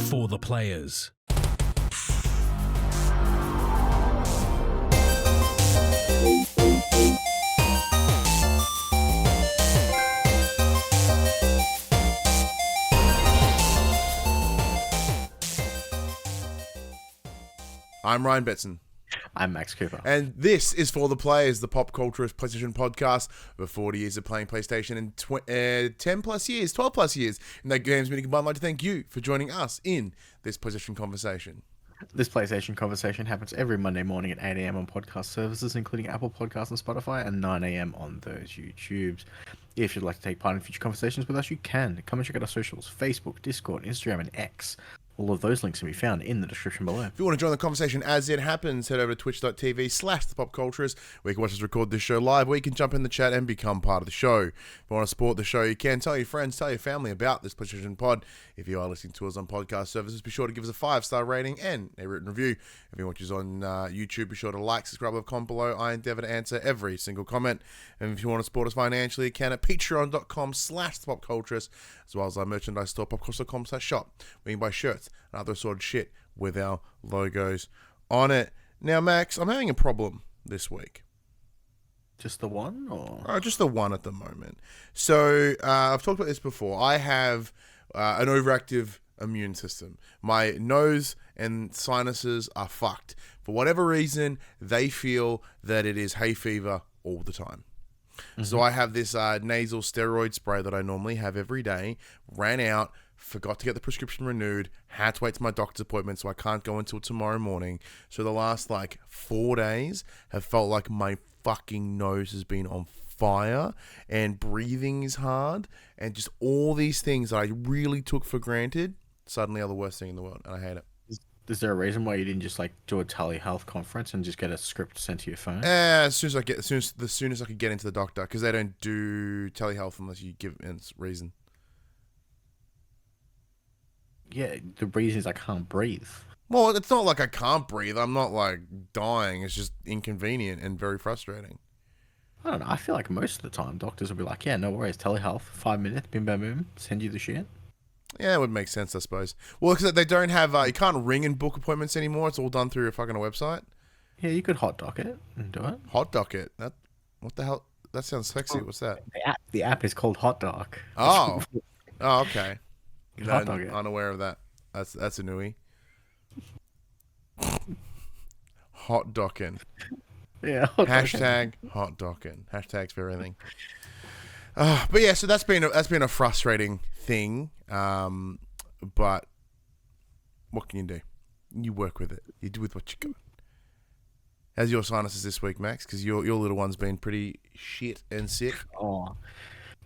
For the players. I'm Ryan Betson. I'm Max Cooper. And this is For the Players, the pop culturist PlayStation podcast. Over 40 years of playing PlayStation and 10 plus years, 12 plus years in that games meeting combined. I'd like to thank you for joining us in this PlayStation conversation. This PlayStation conversation happens every Monday morning at 8 a.m. on podcast services, including Apple Podcasts and Spotify, and 9 a.m. on those YouTubes. If you'd like to take part in future conversations with us, you can. Come and check out our socials: Facebook, Discord, Instagram, and X. All of those links can be found in the description below. If you want to join the conversation as it happens, head over to twitch.tv/thepopculturist, where you can watch us record this show live, where you can jump in the chat and become part of the show. If you want to support the show, you can. Tell your friends, tell your family about this PlayStation pod. If you are listening to us on podcast services, be sure to give us a 5-star rating and a written review. If you watch us on YouTube, be sure to like, subscribe, leave a comment below. I endeavor to answer every single comment. And if you want to support us financially, you can at patreon.com/thepopculturist, as well as our merchandise store, popculturist.com/shop, where you can buy shirts and other sort of shit with our logos on it. Now, Max, I'm having a problem this week. Just the one? Or? Just the one at the moment. So, I've talked about this before. I have an overactive immune system. My nose and sinuses are fucked. For whatever reason, they feel that it is hay fever all the time. Mm-hmm. So I have this nasal steroid spray that I normally have every day. Ran out, forgot to get the prescription renewed, had to wait to my doctor's appointment, so I can't go until tomorrow morning. So the last 4 days have felt like my fucking nose has been on fire, and breathing is hard, and just all these things that I really took for granted suddenly are the worst thing in the world, and I hate it. Is there a reason why you didn't just do a telehealth conference and just get a script sent to your phone? As soon as I could get into the doctor, because they don't do telehealth unless you give a reason. Yeah, the reason is I can't breathe. Well, it's not like I can't breathe. I'm not dying. It's just inconvenient and very frustrating. I don't know. I feel like most of the time doctors will be like, yeah, no worries, telehealth, 5 minutes, bim bam boom, send you the shit. Yeah, it would make sense, I suppose. Well, because they don't have, you can't ring and book appointments anymore. It's all done through a fucking website. Yeah, you could hot dock it and do it. Hot dock it? What the hell? That sounds sexy. What's that? The app is called Hot Dock. Oh. Oh, okay. Hot dog it. Unaware of that. That's a newie. Hot docking. Yeah. Hashtag hot docking. Hashtags for everything. But yeah, so that's been a frustrating thing. But what can you do? You work with it. You do with what you got. How's your sinuses this week, Max? Because your little one's been pretty shit and sick. Oh,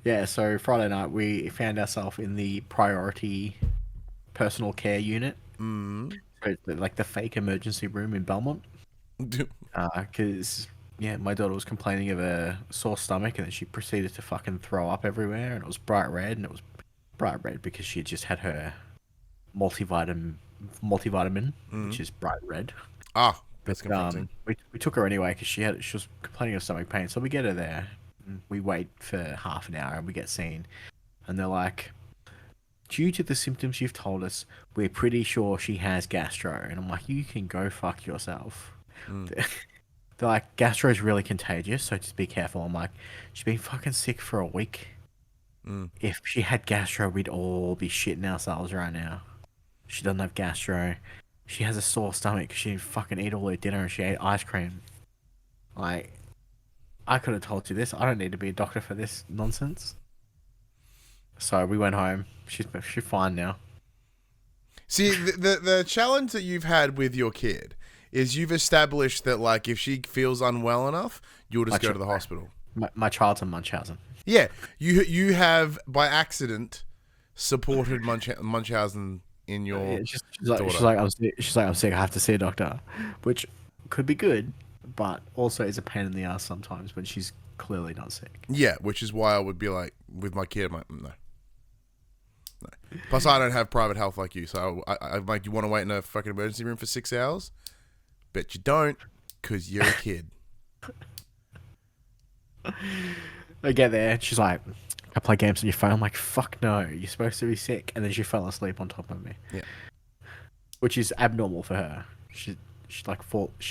yeah. So Friday night we found ourselves in the priority personal care unit, like the fake emergency room in Belmont. Because my daughter was complaining of a sore stomach, and then she proceeded to fucking throw up everywhere, and it was bright red, and it was bright red because she had just had her multivitamin, which is bright red. That's confusing. We took her anyway because she was complaining of stomach pain, so we get her there. And we wait for half an hour, and we get seen, and they're like, due to the symptoms you've told us, we're pretty sure she has gastro. And I'm like, you can go fuck yourself. They're like, gastro is really contagious, so just be careful. I'm like, she's been fucking sick for a week. If she had gastro, we'd all be shitting ourselves right now. She doesn't have gastro. She has a sore stomach. She didn't fucking eat all her dinner, and she ate ice cream. I could have told you this. I don't need to be a doctor for this nonsense. So we went home. She's fine now. See, the challenge that you've had with your kid is you've established that, if she feels unwell enough, you'll just go to the hospital. My child's a Munchausen. Yeah, you have, by accident, supported Munchausen in your she's daughter. like, I'm sick, I have to see a doctor. Which could be good, but also is a pain in the ass sometimes when she's clearly not sick. Yeah, which is why I would be like, with my kid, I'm like, no. Plus, I don't have private health like you, so I'm like, you want to wait in a fucking emergency room for 6 hours? Bet you don't, because you're a kid. I get there, she's like, I play games on your phone. I'm like, fuck no, you're supposed to be sick. And then she fell asleep on top of me. Yeah. which is abnormal for her. She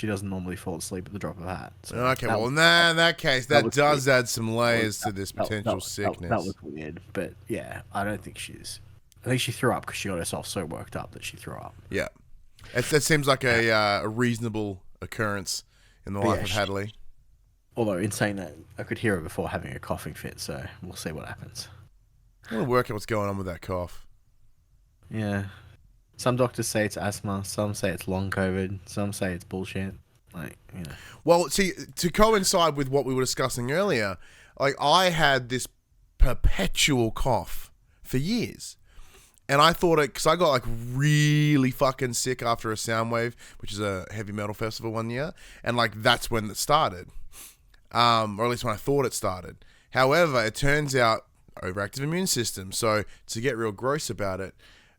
doesn't normally fall asleep at the drop of a hat. So Okay, well, in that case, that does add some layers to this potential sickness. That was weird, but yeah, I don't think she's. I think she threw up because she got herself so worked up that she threw up. Yeah, that seems like a reasonable occurrence in the life of Hadley. Although, in saying that, I could hear her before having a coughing fit, so we'll see what happens. I'm going to work out what's going on with that cough. Yeah. Some doctors say it's asthma, some say it's long COVID, some say it's bullshit. Well, see, to coincide with what we were discussing earlier, like, I had this perpetual cough for years. And I thought it, because I got like really fucking sick after a Soundwave, which is a heavy metal festival one year. And like, that's when it started. Or at least when I thought it started. However, it turns out overactive immune system. So to get real gross about it,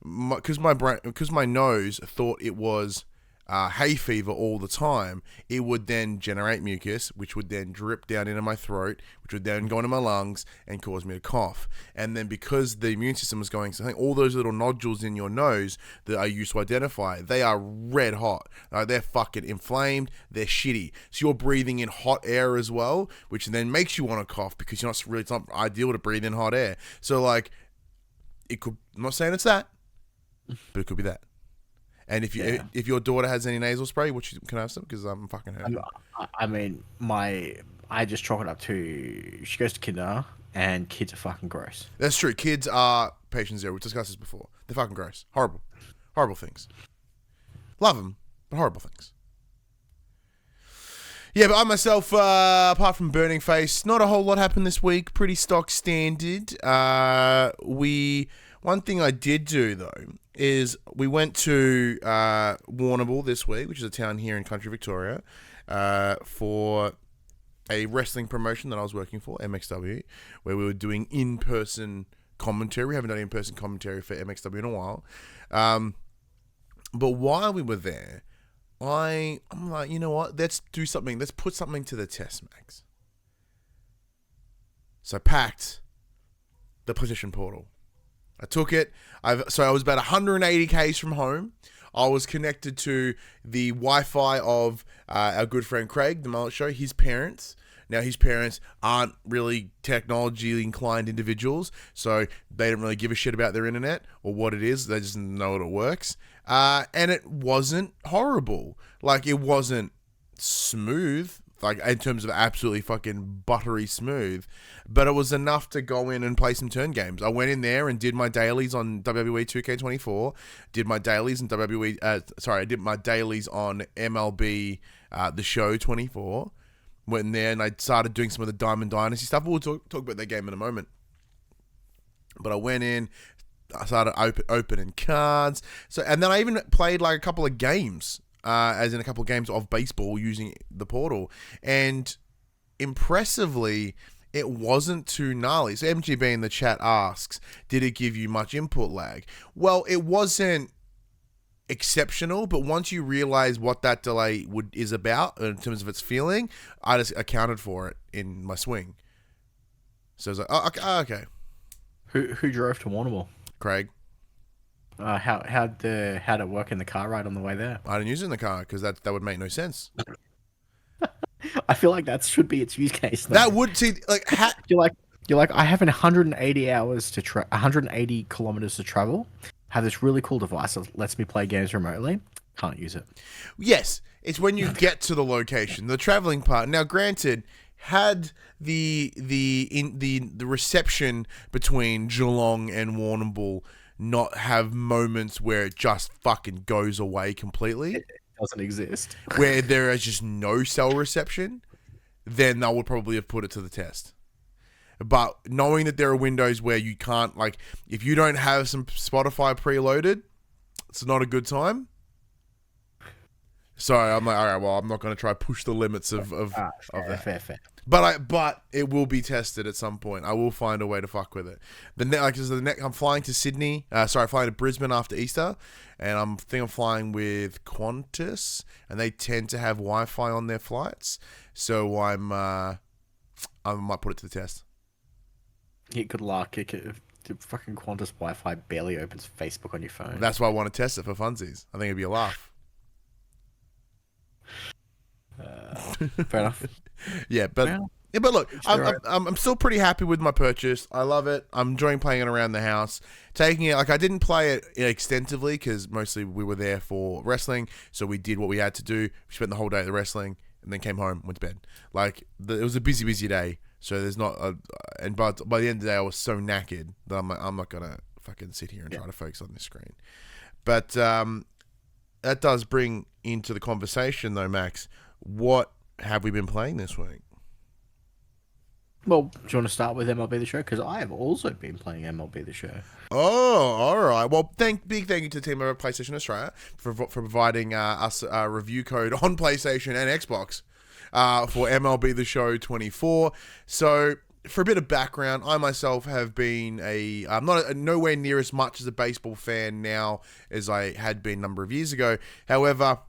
because my nose thought it was hay fever all the time, it would then generate mucus, which would then drip down into my throat, which would then go into my lungs and cause me to cough. And then because the immune system was going, so I think all those little nodules in your nose that I used to identify, they are red hot. They're fucking inflamed. They're shitty. So you're breathing in hot air as well, which then makes you want to cough because it's not ideal to breathe in hot air. So like, it could, I'm not saying it's that, but it could be that. And if your daughter has any nasal spray, can I have some? Because I'm fucking hurt. I mean, I just chalk it up to she goes to kinder, and kids are fucking gross. That's true. Kids are patient zero. We've discussed this before. They're fucking gross. Horrible things. Love them, but horrible things. Yeah, but I myself, apart from Burning Face, not a whole lot happened this week. Pretty stock standard. One thing I did do though is we went to Warrnambool this week, which is a town here in country Victoria, for a wrestling promotion that I was working for, MXW, where we were doing in-person commentary. We haven't done in-person commentary for MXW in a while. But while we were there, I'm like, you know what? Let's do something. Let's put something to the test, Max. So I packed the PlayStation Portal. I took it. I was about 180 k's from home. I was connected to the Wi-Fi of our good friend Craig, the Mullet Show, his parents. Now, his parents aren't really technology inclined individuals, so they don't really give a shit about their internet or what it is. They just know it works. And it wasn't horrible. Like, it wasn't smooth, like in terms of absolutely fucking buttery smooth, but it was enough to go in and play some turn games. I went in there and did my dailies on WWE 2K24, did my dailies on I did my dailies on MLB The Show 24. Went in there and I started doing some of the Diamond Dynasty stuff. We'll talk about that game in a moment. But I went in, I started opening cards. And then I even played like a couple of games. As in a couple of games of baseball using the portal. And impressively, it wasn't too gnarly. So MGB in the chat asks, did it give you much input lag? Well, it wasn't exceptional, but once you realize what that delay is about in terms of its feeling, I just accounted for it in my swing. So I was like, okay. Who drove to Warrnambool? Craig. How'd it work in the car ride on the way there? I didn't use it in the car because that would make no sense. I feel like that should be its use case. Though. That would see like you're like I have 180 hours to 180 kilometers to travel. Have this really cool device that lets me play games remotely. Can't use it. Yes, it's when you get to the location, the traveling part. Now, granted, had the reception between Geelong and Warrnambool not have moments where it just fucking goes away completely. It doesn't exist. Where there is just no cell reception, then I would probably have put it to the test. But knowing that there are windows where you can't, like, if you don't have some Spotify preloaded, it's not a good time. So I'm like, all right, well, I'm not going to try to push the limits of that. Fair. But it will be tested at some point. I will find a way to fuck with it. I'm flying to Sydney. Flying to Brisbane after Easter, and I'm flying with Qantas, and they tend to have Wi-Fi on their flights. So I might put it to the test. Yeah, good luck. the fucking Qantas Wi-Fi barely opens Facebook on your phone. That's why I want to test it for funsies. I think it'd be a laugh. Fair enough. Yeah, but Well, yeah, but look, sure. I'm still pretty happy with my purchase. I love it. I'm enjoying playing it around the house. Taking it, like, I didn't play it extensively because mostly we were there for wrestling, so we did what we had to do. We spent the whole day at the wrestling and then came home, went to bed. Like, it was a busy day. So there's not but by the end of the day, I was so knackered that I'm not gonna fucking sit here and try to focus on this screen. But that does bring into the conversation, though, Max. What have we been playing this week? Well, do you want to start with MLB The Show? Because I have also been playing MLB The Show. Oh, all right. Well, big thank you to the team over at PlayStation Australia for providing us a review code on PlayStation and Xbox for MLB The Show 24. So, for a bit of background, I myself have been I'm not nowhere near as much as a baseball fan now as I had been a number of years ago. However,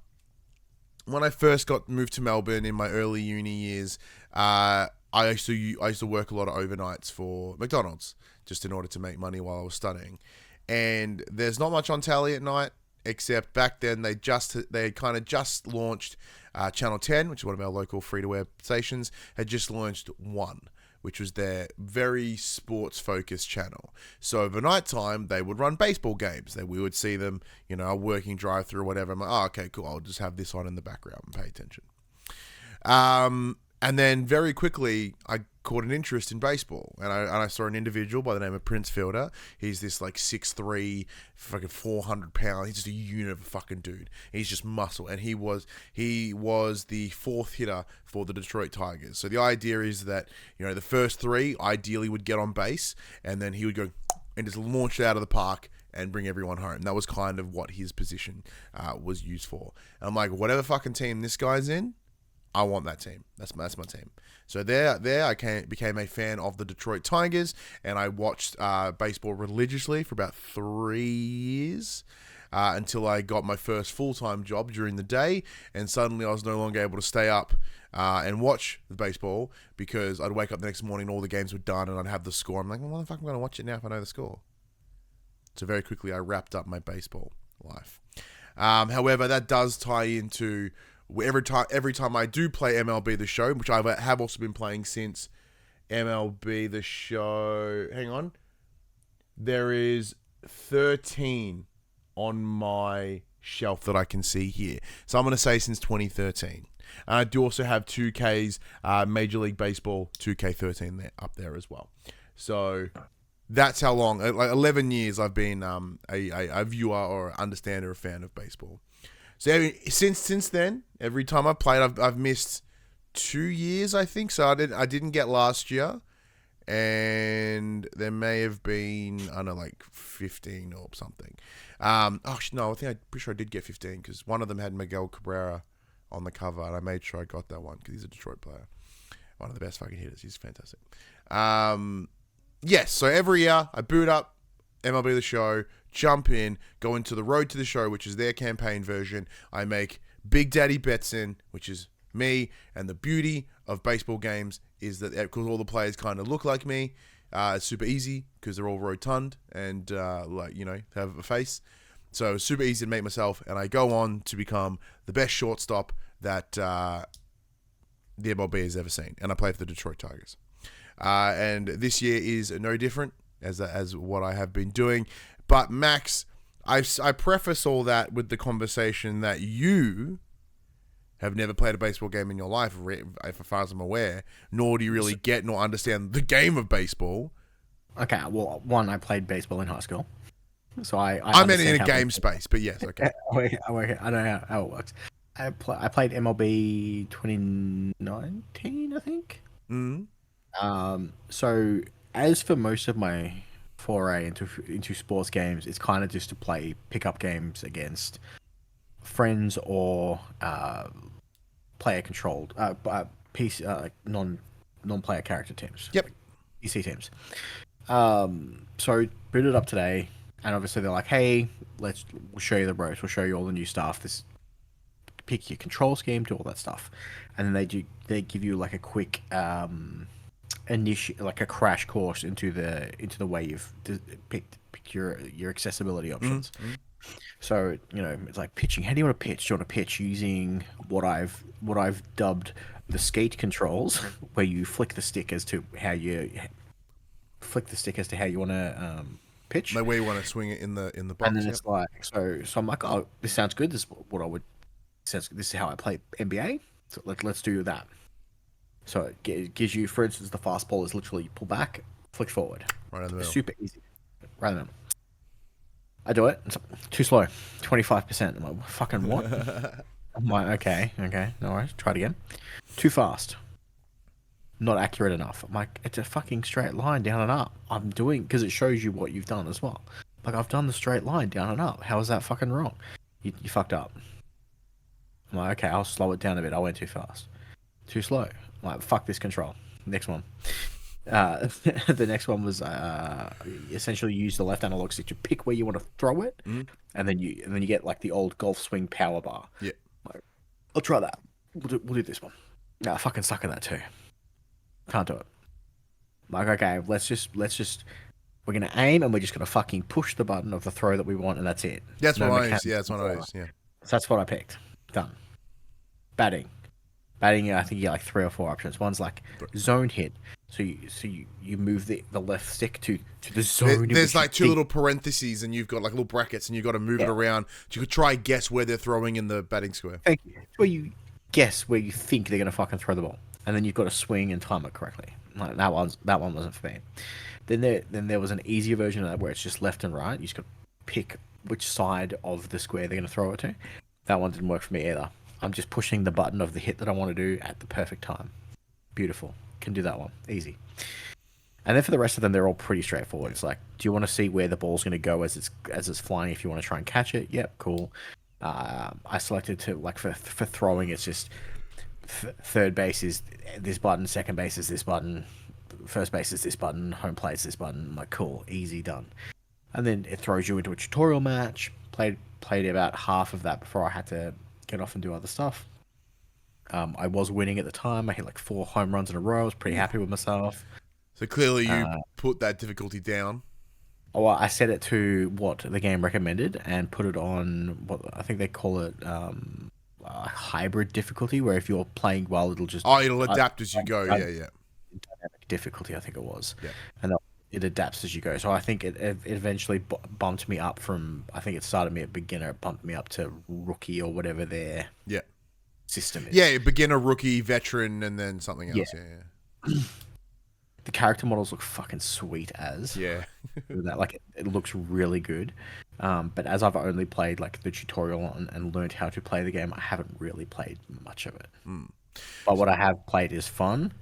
when I first got moved to Melbourne in my early uni years, I used to work a lot of overnights for McDonald's just in order to make money while I was studying. And there's not much on telly at night, except back then they had kind of just launched Channel 10, which is one of our local free-to-air stations, had just launched One, which was their very sports-focused channel. So over night time, they would run baseball games. We would see them, a working drive-through or whatever. I'm like, oh, okay, cool. I'll just have this on in the background and pay attention. And then very quickly, I caught an interest in baseball, and I saw an individual by the name of Prince Fielder. He's this like 6'3", fucking 400 pounds. He's just a unit of a fucking dude. He's just muscle, and he was the fourth hitter for the Detroit Tigers. So the idea is that the first three ideally would get on base, and then he would go and just launch it out of the park and bring everyone home. And that was kind of what his position was used for. And I'm like, whatever fucking team this guy's in, I want that team. That's my team. So there I became a fan of the Detroit Tigers, and I watched baseball religiously for about 3 years until I got my first full-time job during the day, and suddenly I was no longer able to stay up and watch the baseball because I'd wake up the next morning and all the games were done and I'd have the score. I'm like, well, the fuck am I going to watch it now if I know the score? So very quickly I wrapped up my baseball life. However, that does tie into every time I do play MLB The Show, which I have also been playing since MLB The Show. Hang on. There is 13 on my shelf that I can see here. So I'm going to say since 2013. I do also have 2K's Major League Baseball 2K13 up there as well. So that's how long, like 11 years I've been a viewer or understander, a fan of baseball. So since then, every time I played, I've missed 2 years, I think. So I didn't get last year, and there may have been, I don't know, like 15 or something. No, I'm pretty sure I did get 15 because one of them had Miguel Cabrera on the cover, and I made sure I got that one because he's a Detroit player, one of the best fucking hitters. He's fantastic. Yes, so every year I boot up MLB The Show, jump in, go into the Road to the Show, which is their campaign version. I make Big Daddy bets in, which is me, and the beauty of baseball games is that because all the players kind of look like me, it's super easy because they're all rotund and have a face. So it's super easy to make myself, and I go on to become the best shortstop that the MLB has ever seen, and I play for the Detroit Tigers. And this year is no different as what I have been doing. But Max, I preface all that with the conversation that you have never played a baseball game in your life, as far as I'm aware, nor do you really get nor understand the game of baseball. Okay, well, one, I played baseball in high school. So I meant in a game space, but yes, okay. I don't know how it works. I played MLB 2019, I think. Mm-hmm. So as for most of my foray into sports games, it's kind of just to play pickup games against friends or player controlled PC like non-player character teams. Yep. PC teams. So booted up today, and obviously they're like, "Hey, we'll show you the ropes. We'll show you all the new stuff. Pick your control scheme, do all that stuff," and then they give you like a quick like a crash course into the way you've picked your accessibility options. So it's like pitching. How do you want to pitch? Do you want to pitch using what I've dubbed the skate controls, where you flick the stick as to how you want to pitch, Like where you want to swing it in the box. and then it's like so I'm like, oh, this sounds good. This is what I would. This is how I play NBA. So let's do that. So it gives you, for instance, the fastball is literally pull back, flick forward. Right in the middle. Super easy. Right in the middle. I do it. It's too slow. 25%. I'm like, fucking what? I'm like, okay, no worries. Try it again. Too fast. Not accurate enough. I'm like, it's a fucking straight line down and up. I'm doing, because it shows you what you've done as well. Like, I've done the straight line down and up. How is that fucking wrong? You fucked up. I'm like, okay, I'll slow it down a bit. I went too fast. Too slow. I'm like, fuck this control. Next one. The next one was essentially use the left analog stick to pick where you want to throw it, and then you get like the old golf swing power bar. Yeah, like, I'll try that. We'll do this one. No, I fucking suck at that too. Can't do it. Like, okay, let's just we're gonna aim and we're just gonna fucking push the button of the throw that we want, and that's it. That's what I use. Yeah, that's what I use. Yeah, so that's what I picked. Done. Batting, I think you get like 3 or 4 options. One's like zone hit. So you move the left stick to the zone. There's like 2 little parentheses, and you've got like little brackets, and you've got to move it around. So you could try and guess where they're throwing in the batting square. Thank you. Where you guess where you think they're going to fucking throw the ball, and then you've got to swing and time it correctly. Like that one wasn't for me. Then there was an easier version of that where it's just left and right. You just got to pick which side of the square they're going to throw it to. That one didn't work for me either. I'm just pushing the button of the hit that I want to do at the perfect time. Beautiful. Can do that one. Easy. And then for the rest of them, they're all pretty straightforward. It's like, do you want to see where the ball's going to go as it's flying if you want to try and catch it? Yep, cool. I selected to, like, for throwing, it's just third base is this button, second base is this button, first base is this button, home plate is this button. I'm like, cool, easy, done. And then it throws you into a tutorial match. Played about half of that before I had to get off and do other stuff. I was winning at the time. I hit like 4 home runs in a row. I was pretty happy with myself. So clearly you put that difficulty down. Oh, I set it to what the game recommended and put it on what I think they call it hybrid difficulty, where if you're playing well, it'll just... Oh, it'll adapt as you go. Yeah. Dynamic difficulty, I think it was. Yeah. And it adapts as you go. So I think it eventually bumped me up from... I think it started me at beginner. It bumped me up to rookie or whatever their system is. Yeah, beginner, rookie, veteran, and then something else. Yeah. The character models look fucking sweet as. Yeah. That, like, it looks really good. But as I've only played like the tutorial and learned how to play the game, I haven't really played much of it. But what I have played is fun.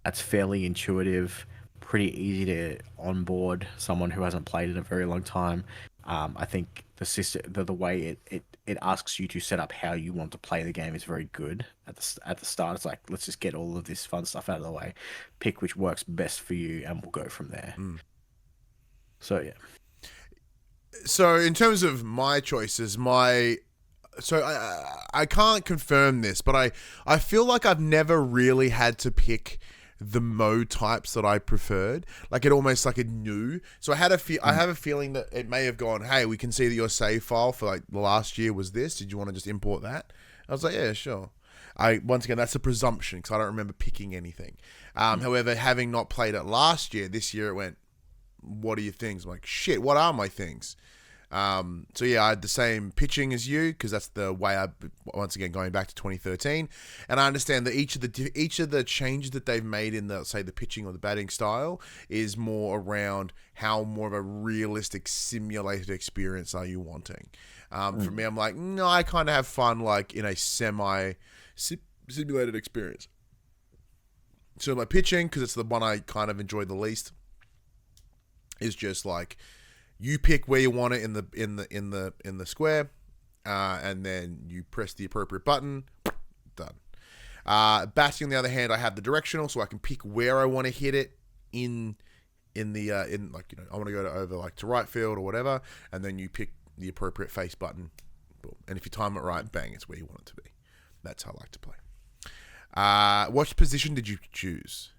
That's fairly intuitive, pretty easy to onboard someone who hasn't played in a very long time. I think the system, the way it asks you to set up how you want to play the game is very good at the start. It's like, let's just get all of this fun stuff out of the way, pick which works best for you, and we'll go from there. So yeah. So in terms of my choices, I can't confirm this, but I feel like I've never really had to pick the mode types that I preferred. Like, it almost like it knew. So I have a feeling that it may have gone, hey, we can see that your save file for like the last year was this. Did you want to just import that? I was like, yeah, sure. Once again, that's a presumption because I don't remember picking anything. However, having not played it last year, this year it went, what are your things? I'm like, shit, what are my things? So yeah, I had the same pitching as you because that's the way once again going back to 2013, and I understand that each of the changes that they've made in the, say, the pitching or the batting style is more around how more of a realistic simulated experience are you wanting. For me, I'm like, no, I kind of have fun like in a simulated experience. So my pitching, because it's the one I kind of enjoy the least, is just like, you pick where you want it in the square, and then you press the appropriate button. Done. Batting, on the other hand, I have the directional, so I can pick where I want to hit it in like, I want to go over like to right field or whatever, and then you pick the appropriate face button. Boom. And if you time it right, bang, it's where you want it to be. That's how I like to play. What position did you choose?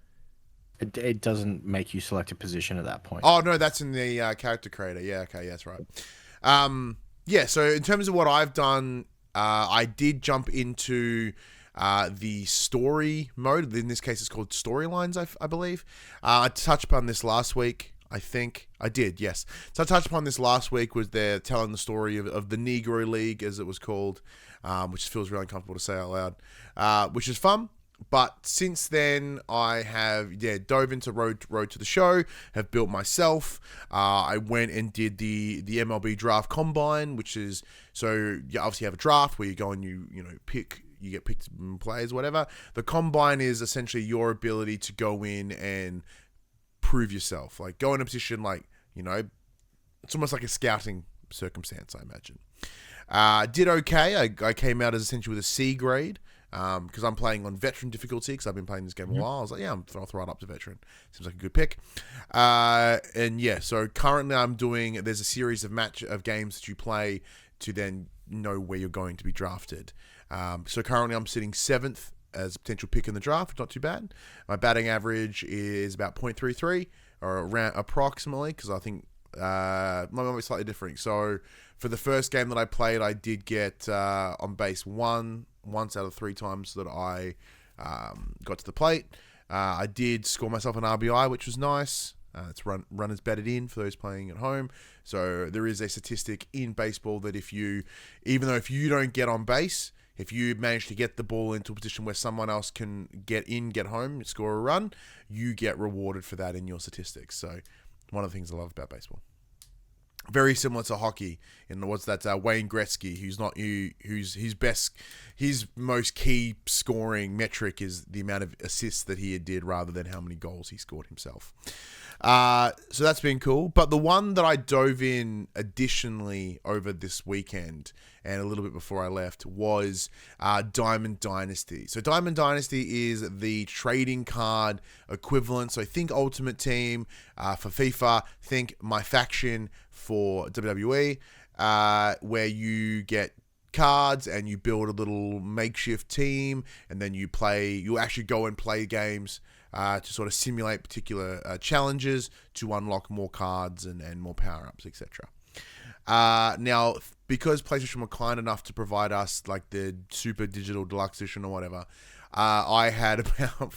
It doesn't make you select a position at that point. Oh no, that's in the character creator. Yeah, okay, yeah, that's right. Yeah, so in terms of what I've done, I did jump into the story mode. In this case, it's called Storylines, I believe. I touched upon this last week. I think I did, yes. So I touched upon this last week, was there telling the story of the Negro League, as it was called, which feels really uncomfortable to say out loud, which is fun. But since then, I have dove into Road to the Show, have built myself. I went and did the MLB Draft Combine, which is, so you obviously have a draft where you go and you pick, you get picked players, whatever. The Combine is essentially your ability to go in and prove yourself, like go in a position, like, it's almost like a scouting circumstance, I imagine. Did okay. I came out as essentially with a C grade, because I'm playing on veteran difficulty, because I've been playing this game a while. I was like, I'll throw it up to veteran. Seems like a good pick. And yeah, so currently there's a series of games that you play to then know where you're going to be drafted. So currently I'm sitting 7th as a potential pick in the draft. Not too bad. My batting average is about .33, or around approximately, because I think might be slightly different. So for the first game that I played, I did get on base once out of 3 times that I got to the plate. I did score myself an RBI, which was nice. It's runners batted in for those playing at home. So there is a statistic in baseball that if you don't get on base, if you manage to get the ball into a position where someone else can get home, score a run, you get rewarded for that in your statistics. So one of the things I love about baseball. Very similar to hockey. And what's that? Wayne Gretzky, his most key scoring metric is the amount of assists that he did rather than how many goals he scored himself. So that's been cool. But the one that I dove in additionally over this weekend and a little bit before I left was Diamond Dynasty. So Diamond Dynasty is the trading card equivalent. So think Ultimate Team for FIFA, think My Faction for WWE, where you get cards and you build a little makeshift team, and then you actually go and play games to sort of simulate particular challenges to unlock more cards and more power-ups, etc. Now, because PlayStation were kind enough to provide us like the Super Digital Deluxe Edition or whatever, I had about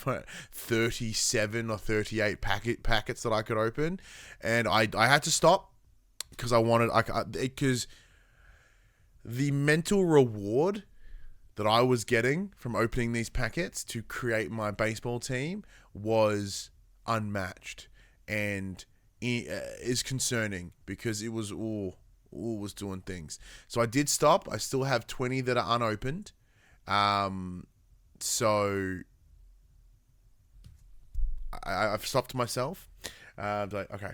37 or 38 packets that I could open, and I had to stop because because the mental reward that I was getting from opening these packets to create my baseball team was unmatched, and is concerning because it was was doing things. So I did stop. I still have 20 that are unopened. So I've stopped myself. Like, okay,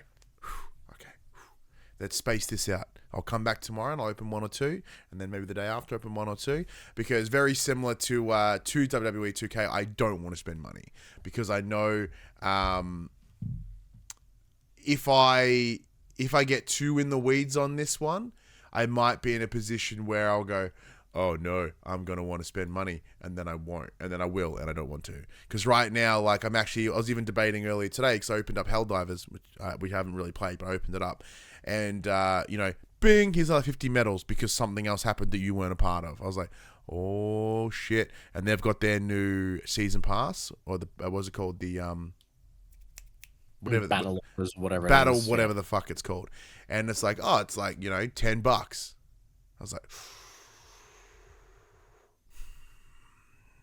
let's space this out. I'll come back tomorrow and I'll open 1 or 2, and then maybe the day after open 1 or 2, because very similar to WWE 2K, I don't want to spend money because I know if I get too in the weeds on this one, I might be in a position where I'll go, oh no, I'm going to want to spend money, and then I won't, and then I will, and I don't want to. Because right now, like I was even debating earlier today, because I opened up Helldivers, which we haven't really played, but I opened it up. And, bing, here's another 50 medals because something else happened that you weren't a part of. I was like, oh shit. And they've got their new season pass, or what's it called? The, whatever. Battle, whatever. Battle, whatever the fuck it's called. And it's like, oh, it's like, $10. I was like,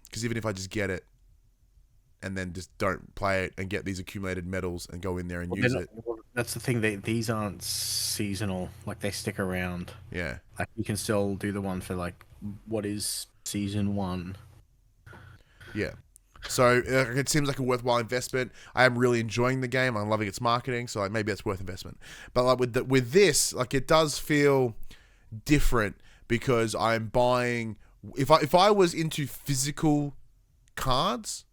because even if I just get it and then just don't play it and get these accumulated medals and go in there and use it. That's the thing. These aren't seasonal. Like, they stick around. Yeah. Like, you can still do the one for, like, what is season 1. Yeah. So it seems like a worthwhile investment. I am really enjoying the game. I'm loving its marketing. So like, maybe it's worth investment. But like with this, like, it does feel different because I'm buying. If I was into physical cards,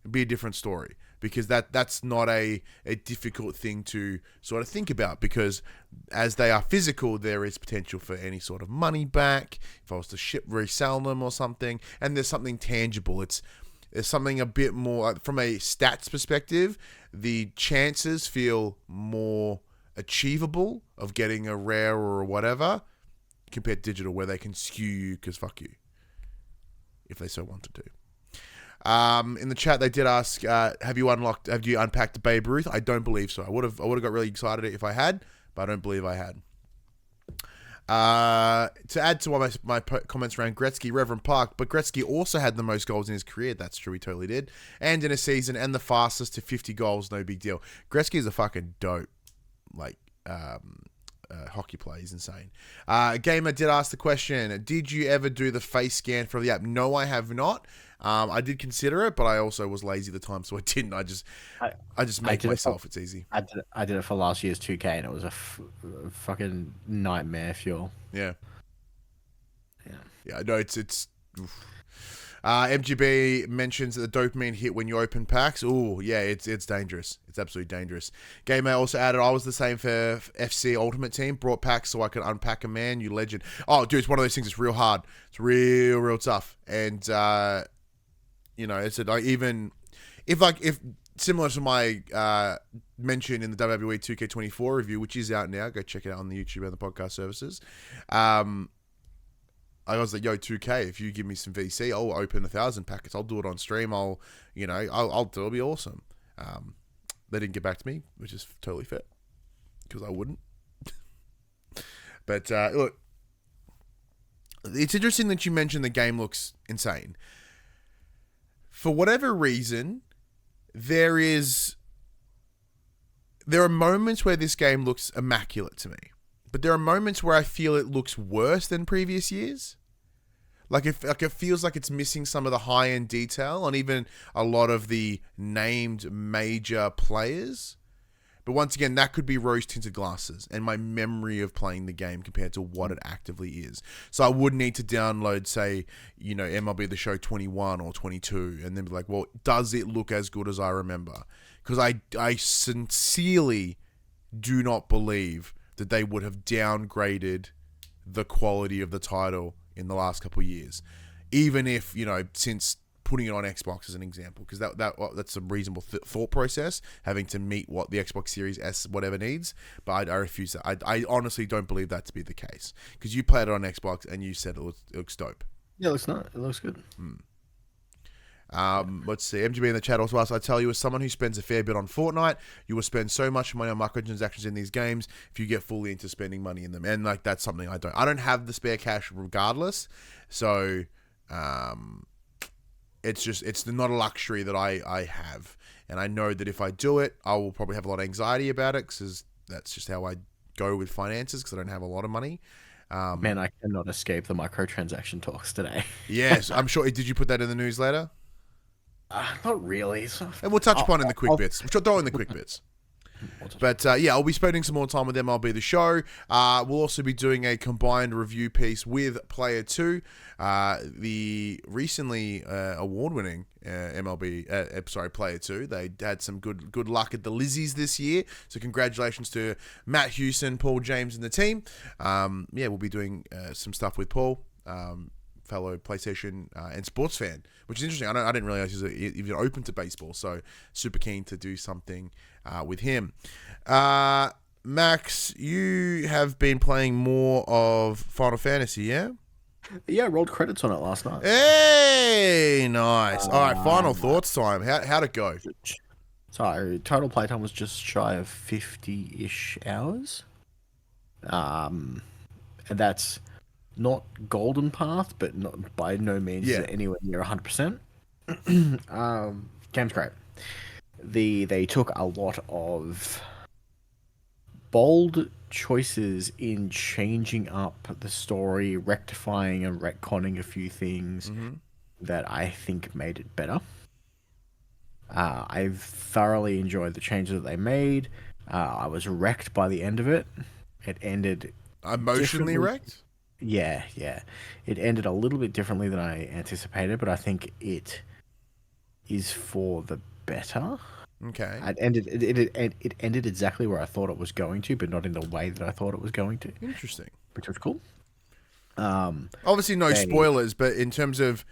it'd be a different story, because that's not a difficult thing to sort of think about, because as they are physical, there is potential for any sort of money back if I was to resell them or something, and there's something tangible. There's something a bit more from a stats perspective. the chances feel more achievable of getting a rare or whatever compared to digital, where they can skew you because fuck you, if they so wanted to. In the chat, they did ask, have you unpacked the Babe Ruth? I don't believe so. I would have got really excited if I had, but I don't believe I had. To add to my comments around Gretzky, Reverend Park, but Gretzky also had the most goals in his career. That's true, he totally did. And in a season, and the fastest to 50 goals, no big deal. Gretzky is a fucking dope, hockey player. He's insane. Gamer did ask the question, did you ever do the face scan for the app? No, I have not. I did consider it, but I also was lazy at the time, so I didn't. I just make myself. It's easy. I did it for last year's 2K, and it was a fucking nightmare fuel. Yeah. No, it's. Oof. MGB mentions that the dopamine hit when you open packs. Oh, yeah, it's dangerous. It's absolutely dangerous. Gamer also added, I was the same for FC Ultimate Team. Brought packs so I could unpack a man. You legend. Oh, dude, it's one of those things that's real hard. It's real tough. And, it's even if similar to my mention in the WWE 2K24 review, which is out now, go check it out on the YouTube and the podcast services. I was like, yo, 2K, if you give me some VC, I'll open 1,000 packets. I'll do it on stream. I'll do it. It'll be awesome. They didn't get back to me, which is totally fair, because I wouldn't. But look, it's interesting that you mentioned the game looks insane. For whatever reason, there are moments where this game looks immaculate to me, but there are moments where I feel it looks worse than previous years. Like it feels like it's missing some of the high-end detail on even a lot of the named major players. But once again, that could be rose-tinted glasses and my memory of playing the game compared to what it actively is. So I would need to download, say, MLB The Show 21 or 22 and then be like, well, does it look as good as I remember? Because I sincerely do not believe that they would have downgraded the quality of the title in the last couple of years, even if since putting it on Xbox as an example, because that's a reasonable thought process, having to meet what the Xbox Series S whatever needs. But I refuse that. I honestly don't believe that to be the case, because you played it on Xbox and you said it looks dope. Yeah, it looks good. Let's see. MGB in the chat also asked, I tell you, as someone who spends a fair bit on Fortnite, you will spend so much money on microtransactions in these games if you get fully into spending money in them. And that's something I don't have the spare cash regardless. So, it's not a luxury that I have. And I know that if I do it, I will probably have a lot of anxiety about it, because that's just how I go with finances, because I don't have a lot of money. Man, I cannot escape the microtransaction talks today. Yes, I'm sure. Did you put that in the newsletter? Not really. And we'll touch upon in the quick bits. We'll throw in the quick bits. But I'll be spending some more time with MLB The Show. We'll also be doing a combined review piece with Player 2, the recently award-winning Player 2. They had some good luck at the Lizzies this year. So congratulations to Matt Hewson, Paul James, and the team. We'll be doing some stuff with Paul, fellow PlayStation and sports fan, which is interesting. I didn't realize he was even open to baseball, so super keen to do something with him. Max, you have been playing more of Final Fantasy, yeah? Yeah, I rolled credits on it last night. Hey, nice. All right, final thoughts time. How'd it go? So, total playtime was just shy of 50-ish hours. And that's not golden path, but not by no means is it anywhere near 100%. Game's great. They took a lot of bold choices in changing up the story, rectifying and retconning a few things that I think made it better. I've thoroughly enjoyed the changes that they made. I was wrecked by the end of it. It ended emotionally wrecked? Yeah. It ended a little bit differently than I anticipated, but I think it is for the better. Okay. It ended exactly where I thought it was going to, but not in the way that I thought it was going to. Interesting. Which was cool. Obviously no spoilers, but in terms of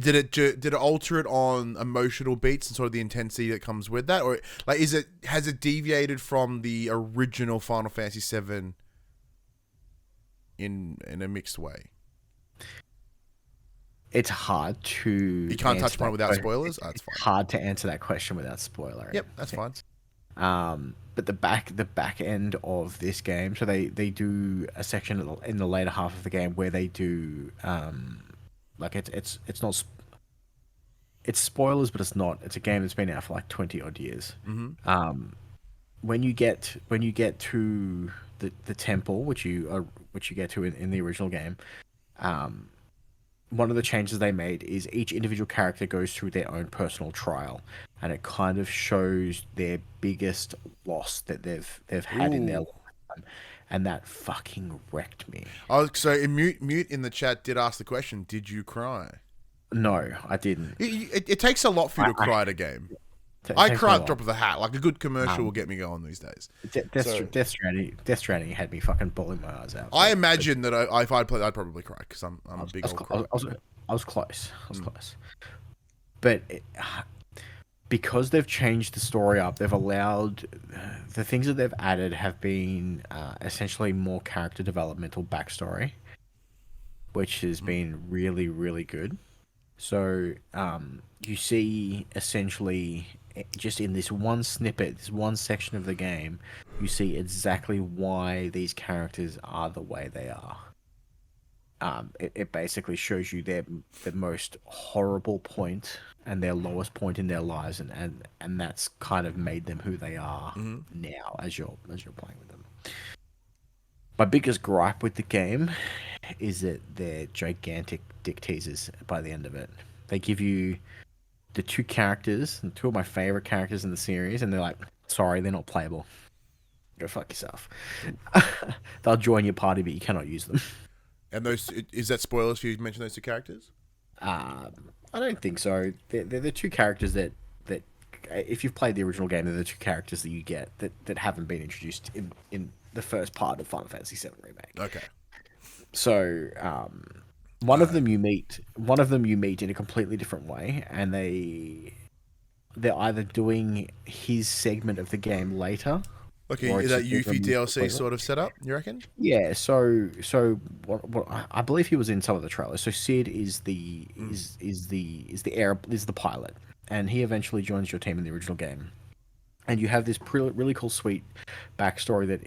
Did it alter it on emotional beats and sort of the intensity that comes with that, or like has it deviated from the original Final Fantasy VII in a mixed way? It's hard to. You can't touch upon it without spoilers. Oh, that's fine. Hard to answer that question without spoiler. Yep, that's fine. But the back end of this game, so they do a section in the later half of the game where they do like it's not it's spoilers, but it's not. It's a game that's been out for like 20 odd years. Mm-hmm. When you get to the temple, which you get to in the original game, one of the changes they made is each individual character goes through their own personal trial, and it kind of shows their biggest loss that they've had in their lifetime, and that fucking wrecked me. Oh, so mute in the chat did ask the question: did you cry? No, I didn't. It takes a lot for you to cry at a game. I cry at the drop of the hat. Like a good commercial will get me going these days. Death Stranding had me fucking bawling my eyes out. I imagine that if I'd play, I'd probably cry because I'm a big old cry. I was close. But because they've changed the story up, they've allowed the things that they've added have been essentially more character developmental backstory, which has been really, really good. So you see essentially just in this one snippet, this one section of the game, you see exactly why these characters are the way they are. It basically shows you their most horrible point and their lowest point in their lives, and that's kind of made them who they are now as you're playing with them. My biggest gripe with the game is that they're gigantic dick teasers by the end of it. They give you the two of my favorite characters in the series, and they're like, sorry, they're not playable. Go fuck yourself. They'll join your party, but you cannot use them. And is that spoilers for you to mention those two characters? I don't think so. They're the two characters that if you've played the original game, they're the two characters that you get that haven't been introduced in the first part of Final Fantasy VII Remake. Okay. So one of them you meet in a completely different way, and they're either doing his segment of the game later. Okay, is that Yuffie DLC sort of setup, you reckon? Yeah, so what I believe he was in some of the trailers. So Sid is the pilot, and he eventually joins your team in the original game. And you have this really cool, sweet backstory that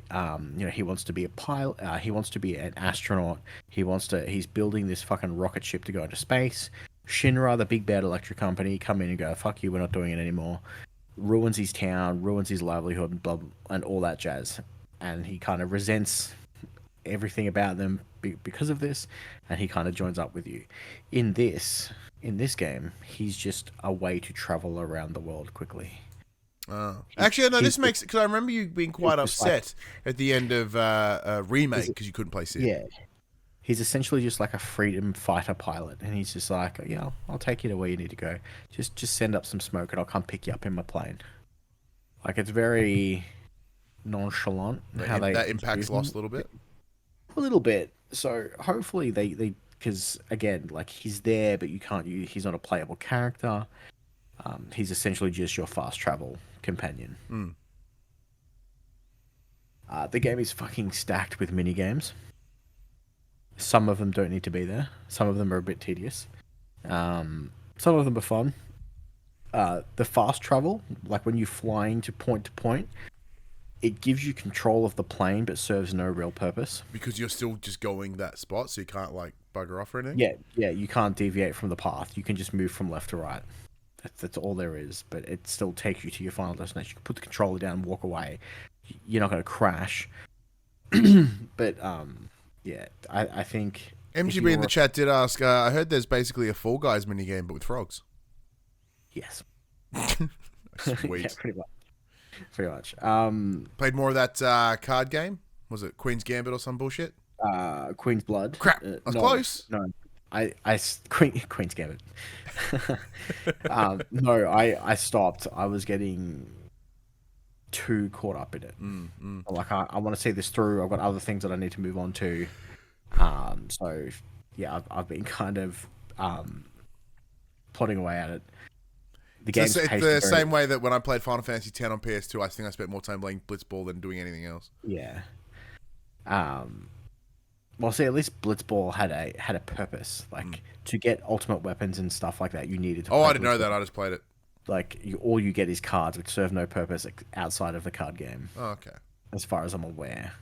he wants to be a pilot, he wants to be an astronaut, he's building this fucking rocket ship to go into space. Shinra, the big bad electric company, come in and go, fuck you, we're not doing it anymore. Ruins his town, ruins his livelihood, blah, and all that jazz. And he kind of resents everything about them because of this, and he kind of joins up with you. In this game, he's just a way to travel around the world quickly. Actually, no, this makes... Because I remember you being quite upset at the end of Remake because you couldn't play Sid. Yeah. He's essentially just like a freedom fighter pilot, and he's just like, yeah, I'll take you to where you need to go. Just send up some smoke, and I'll come pick you up in my plane. Like, it's very nonchalant. That impacts Lost a little bit? A little bit. So, hopefully they because, again, like, he's there, but he's not a playable character. He's essentially just your fast travel companion. The game is fucking stacked with minigames. Some of them don't need to be there. Some of them are a bit tedious. Some of them are fun. The fast travel, like when you're flying to point, it gives you control of the plane but serves no real purpose. Because you're still just going that spot, so you can't like bugger off or anything? Yeah, you can't deviate from the path. You can just move from left to right. That's all there is, but it still takes you to your final destination. You can put the controller down and walk away. You're not going to crash. But, yeah, I think... MGB in the chat did ask, I heard there's basically a Fall Guys minigame, but with frogs. Yes. Sweet. Yeah, pretty much. Played more of that card game? Was it Queen's Gambit or some bullshit? Queen's Blood. Crap, I was close. No, Queen's Gambit. No, I stopped. I was getting too caught up in it. Like, I want to see this through. I've got other things that I need to move on to. So, yeah, I've been kind of plodding away at it. The So game's it's paced the very- same way that when I played Final Fantasy X on PS2, I think I spent more time playing Blitzball than doing anything else. Yeah. Well, see, at least Blitzball had a purpose. Like, to get ultimate weapons and stuff like that, you needed to. Oh, play I didn't know Blitzball. that. I just played it. Like, all you get is cards, which serve no purpose outside of the card game, Oh, okay. as far as I'm aware.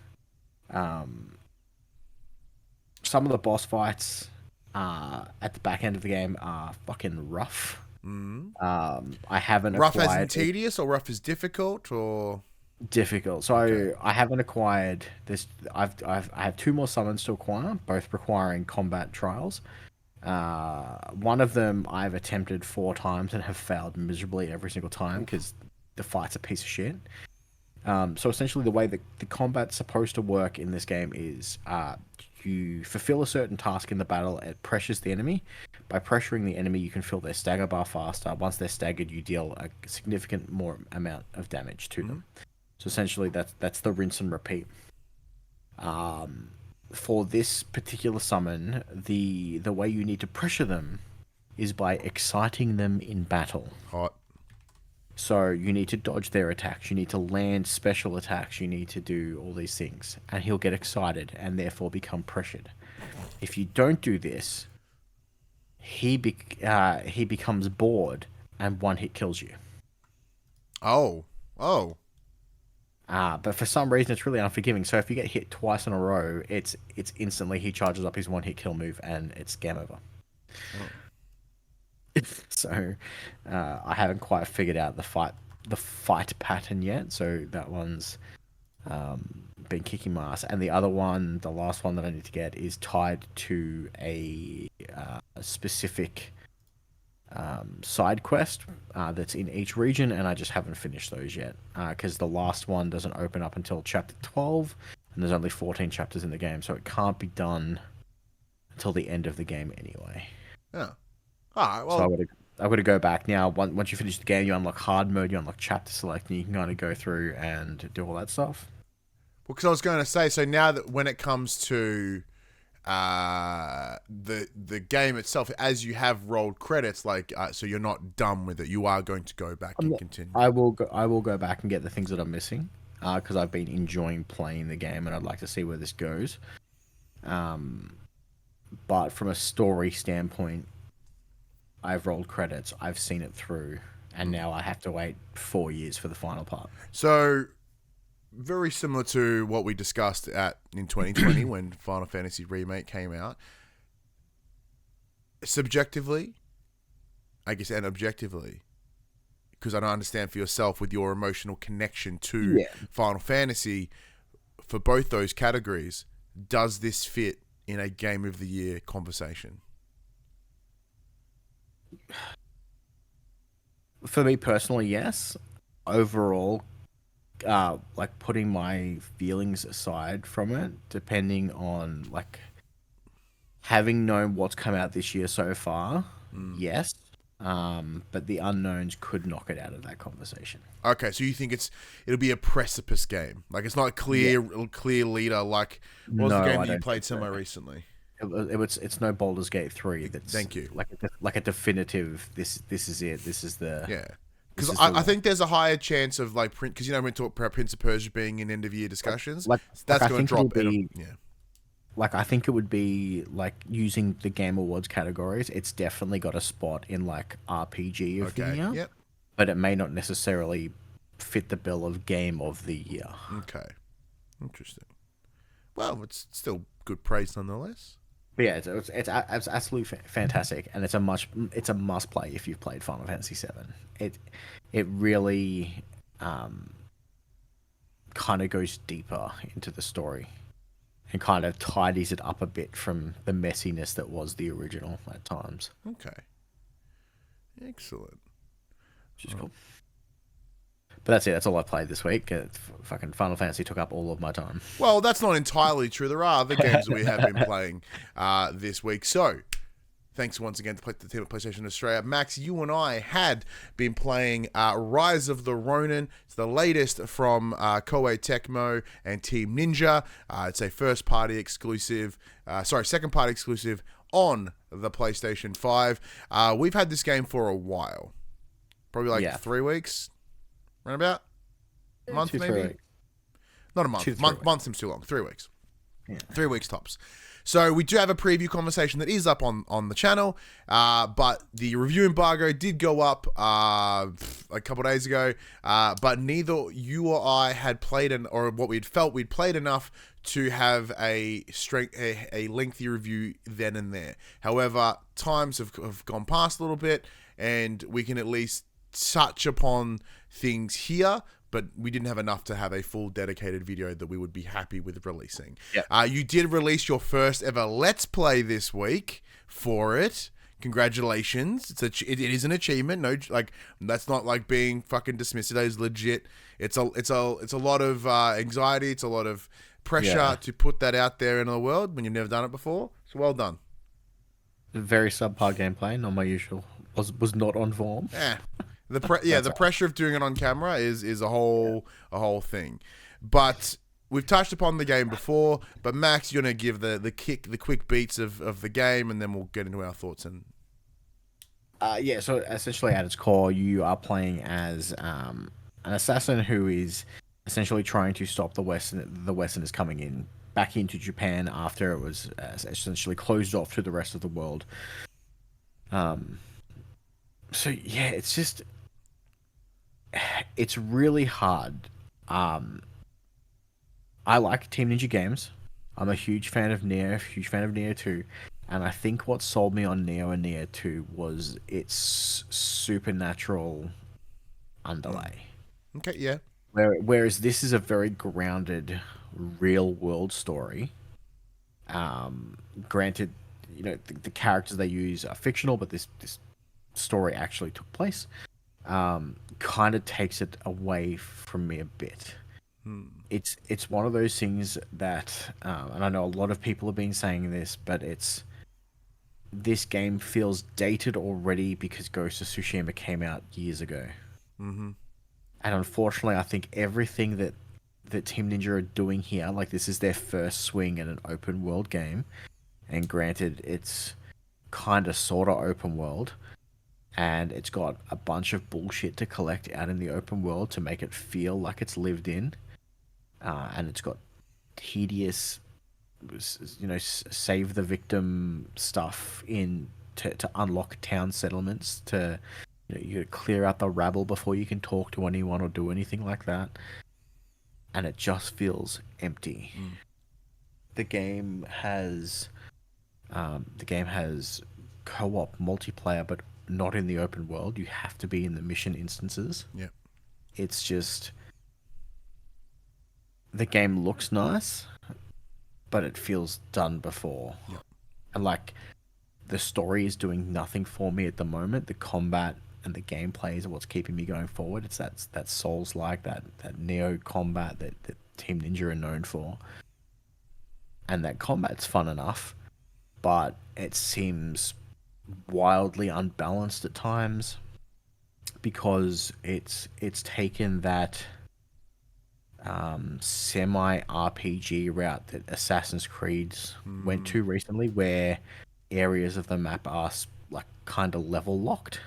Some of the boss fights at the back end of the game are fucking rough. I haven't Rough as in acquired tedious, or rough as difficult, or difficult. So I haven't acquired this. I have 2 more summons to acquire, both requiring combat trials. One of them I've attempted 4 times and have failed miserably every single time because the fight's a piece of shit. So essentially, the way that the combat's supposed to work in this game is you fulfill a certain task in the battle, it pressures the enemy. By pressuring the enemy, you can fill their stagger bar faster. Once they're staggered, you deal a significant more amount of damage to them. So essentially, that's the rinse and repeat. For this particular summon, the way you need to pressure them is by exciting them in battle. hot. So you need to dodge their attacks, you need to land special attacks, you need to do all these things, and he'll get excited and therefore become pressured. If you don't do this, he becomes bored and one hit kills you. Oh. But for some reason it's really unforgiving. So if you get hit twice in a row, it's instantly he charges up his one hit kill move and it's game over. So I haven't quite figured out the fight pattern yet. So that one's been kicking my ass. And the other one, the last one that I need to get, is tied to a specific side quest that's in each region, and I just haven't finished those yet because the last one doesn't open up until chapter 12, and there's only 14 chapters in the game, so it can't be done until the end of the game anyway. Yeah. All right. Well, So I've got to go back now. Once you finish the game, you unlock hard mode, you unlock chapter select, and you can kind of go through and do all that stuff. because I was going to say, so now that when it comes to the game itself, as you have rolled credits, like so you're not done with it. You are going to go back and continue. I will go back and get the things that I'm missing because I've been enjoying playing the game and I'd like to see where this goes. But from a story standpoint, I've rolled credits, I've seen it through, and now I have to wait 4 years for the final part. So very similar to what we discussed in 2020 when Final Fantasy Remake came out. Subjectively, I guess, and objectively, because I don't understand for yourself with your emotional connection to Final Fantasy, for both those categories, does this fit in a Game of the Year conversation? For me personally, yes. Overall, like putting my feelings aside from it, depending on like having known what's come out this year so far, yes. But the unknowns could knock it out of that conversation. Okay, so you think it'll be a precipice game, like it's not a clear leader like what was the game that you played somewhere recently? It's no Baldur's Gate 3. That's Thank you. Like a definitive. This is it. This is the Because I think there's a higher chance of like print because we talk about Prince of Persia being in end of year discussions. That's going to drop. Like I think it would be like using the Game Awards categories. It's definitely got a spot in like RPG of the year. Yep. But it may not necessarily fit the bill of Game of the Year. Okay. Interesting. Well, it's still good praise nonetheless. But yeah, it's absolutely fantastic, and it's a must play if you've played Final Fantasy VII. It really kind of goes deeper into the story and kind of tidies it up a bit from the messiness that was the original at times. Okay. Excellent. Which is cool. But that's it. That's all I played this week. Fucking Final Fantasy took up all of my time. Well, that's not entirely true. There are other games that we have been playing this week. So, thanks once again to the team at PlayStation Australia. Max, you and I had been playing Rise of the Ronin. It's the latest from Koei Tecmo and Team Ninja. It's a second-party exclusive on the PlayStation 5. We've had this game for a while. Probably like 3 weeks. Round about? A month, 2, maybe? 3 weeks. Not a month. 2 to 3 Month seems too long. 3 weeks. Yeah. 3 weeks tops. So we do have a preview conversation that is up on the channel, but the review embargo did go up a couple days ago, but neither you or I had played, or what we'd felt we'd played enough to have a lengthy review then and there. However, times have gone past a little bit, and we can at least touch upon things here, but we didn't have enough to have a full dedicated video that we would be happy with releasing. Yep. You did release your first ever Let's Play this week for it. Congratulations. It is an achievement. No, like, that's not like being fucking dismissive. That is legit. It's a lot of anxiety. It's a lot of pressure to put that out there in the world when you've never done it before. So well done. Very subpar gameplay, not my usual. Was not on form. Yeah. The pressure of doing it on camera is a whole thing. But we've touched upon the game before. But Max, you're gonna give the quick beats of the game, and then we'll get into our thoughts. And so essentially at its core, you are playing as an assassin who is essentially trying to stop the Westerners coming back into Japan after it was essentially closed off to the rest of the world. So yeah, it's really hard. I like Team Ninja games. I'm a huge fan of Neo, huge fan of Neo 2, and I think what sold me on Neo and Neo 2 was its supernatural underlay. Okay, yeah. Whereas this is a very grounded, real world story. Granted, the characters they use are fictional, but this story actually took place. Kind of takes it away from me a bit. It's one of those things that, and I know a lot of people have been saying this, but this game feels dated already because Ghost of Tsushima came out years ago. Mm-hmm. And unfortunately, I think everything that Team Ninja are doing here, like this is their first swing at an open world game, and granted, it's kind of sort of open world. And it's got a bunch of bullshit to collect out in the open world to make it feel like it's lived in. And it's got tedious, save the victim stuff to unlock town settlements. You gotta clear out the rabble before you can talk to anyone or do anything like that. And it just feels empty. The game has co-op multiplayer, but not in the open world. You have to be in the mission instances. Yeah. It's just the game looks nice, but it feels done before. Yeah. And like the story is doing nothing for me at the moment. The combat and the gameplay is what's keeping me going forward. It's that Souls-like, that Neo combat that Team Ninja are known for. And that combat's fun enough, but it seems wildly unbalanced at times because it's taken that semi RPG route that Assassin's Creed went to recently, where areas of the map are like kind of level locked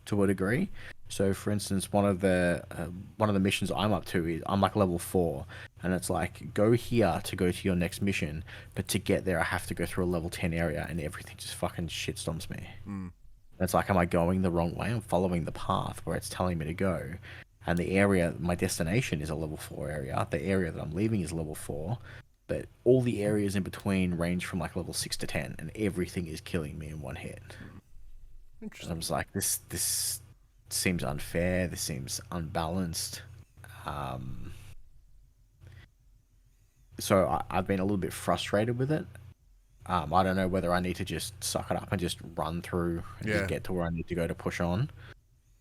to a degree. So, for instance, one of the missions I'm up to is I'm like level 4, and it's like go here to go to your next mission, but to get there I have to go through a level 10 area, and everything just fucking shitstorms me. And it's like, am I going the wrong way? I'm following the path where it's telling me to go, and the area, my destination is a level 4 area. The area that I'm leaving is level 4, but all the areas in between range from like level 6 to 10, and everything is killing me in one hit. Interesting. And I was like, this seems unfair. This seems unbalanced. So I've been a little bit frustrated with it. I don't know whether I need to just suck it up and just run through and just get to where I need to go to push on.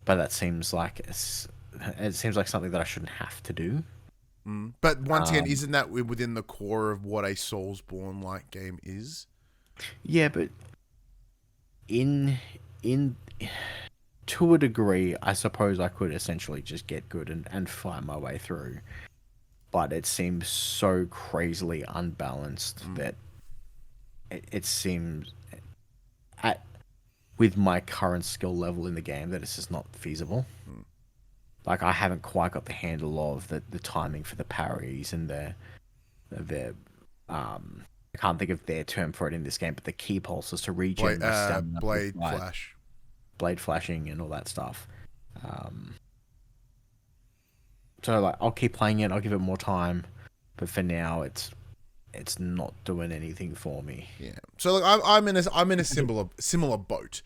But that seems like it seems like something that I shouldn't have to do. But once again, isn't that within the core of what a Soulsborne-like game is? Yeah, but in to a degree, I suppose I could essentially just get good and fight my way through. But it seems so crazily unbalanced that it seems with my current skill level in the game that it's just not feasible. Like I haven't quite got the handle of the timing for the parries and the I can't think of their term for it in this game, but the key pulses to regen my stamina, Blade flash, blade flashing, and all that stuff. So like I'll keep playing it. I'll give it more time, but for now it's not doing anything for me. Yeah. So look, I'm in a similar boat.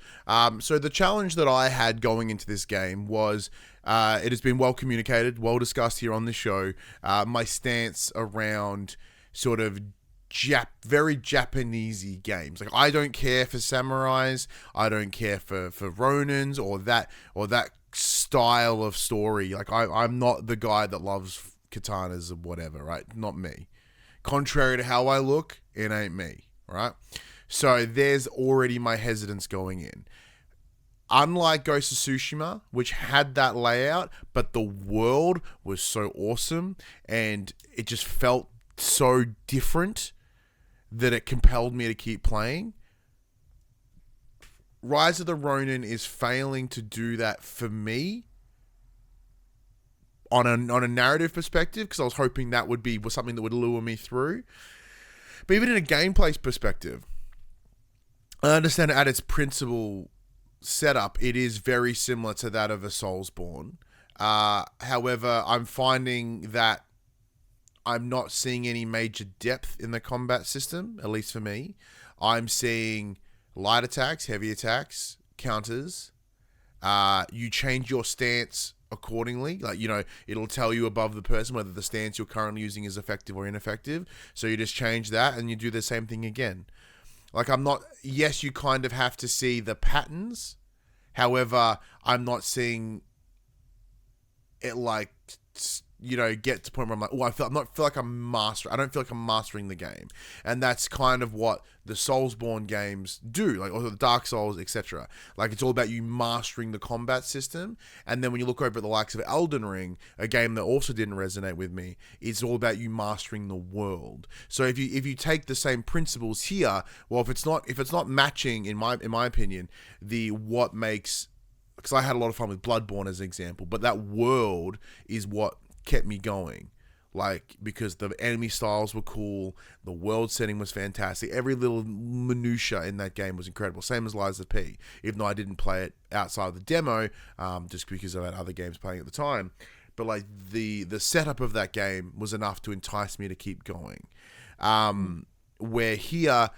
So the challenge that I had going into this game was, it has been well communicated, well discussed here on the show. My stance around sort of very Japanesey games. Like I don't care for samurais. I don't care for Ronins or that style of story. Like I'm not the guy that loves katanas or whatever, right? Not me. Contrary to how I look, it ain't me, right? So there's already my hesitance going in. Unlike Ghost of Tsushima, which had that layout, but the world was so awesome and it just felt so different that it compelled me to keep playing. Rise of the Ronin is failing to do that for me on a narrative perspective, because I was hoping that was something that would lure me through. But even in a gameplay perspective, I understand at its principal setup, it is very similar to that of a Soulsborne. However, I'm finding that I'm not seeing any major depth in the combat system, at least for me. I'm seeing light attacks, heavy attacks, counters. You change your stance accordingly. Like, it'll tell you above the person whether the stance you're currently using is effective or ineffective. So you just change that and you do the same thing again. Like, yes, you kind of have to see the patterns. However, I'm not seeing it like, get to the point where I'm like, I don't feel like I'm mastering the game. And that's kind of what the Soulsborne games do, like, or the Dark Souls, etc. Like, it's all about you mastering the combat system. And then when you look over at the likes of Elden Ring, a game that also didn't resonate with me, it's all about you mastering the world. So if you take the same principles here, well, if it's not matching, in my opinion, what makes, because I had a lot of fun with Bloodborne as an example, but that world is what kept me going, like, because the enemy styles were cool, the world setting was fantastic, every little minutia in that game was incredible. Same as Lies of P, even though I didn't play it outside of the demo, just because I had other games playing at the time. But like the setup of that game was enough to entice me to keep going. Where here,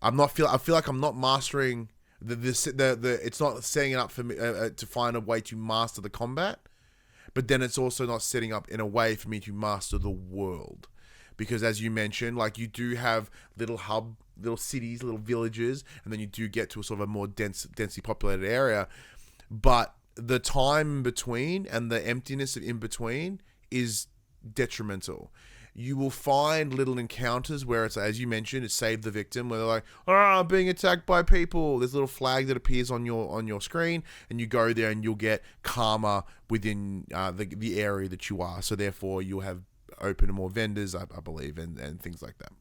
I feel like I'm not mastering it's not setting it up for me to find a way to master the combat. But then it's also not setting up in a way for me to master the world. Because as you mentioned, like, you do have little cities, little villages, and then you do get to a sort of a more densely populated area. But the time in between and the emptiness in between is detrimental. You will find little encounters where it's, as you mentioned, it's save the victim, where they're like, I'm being attacked by people. There's a little flag that appears on your screen, and you go there and you'll get karma within the area that you are. So therefore, you'll have open more vendors, I believe, and things like that.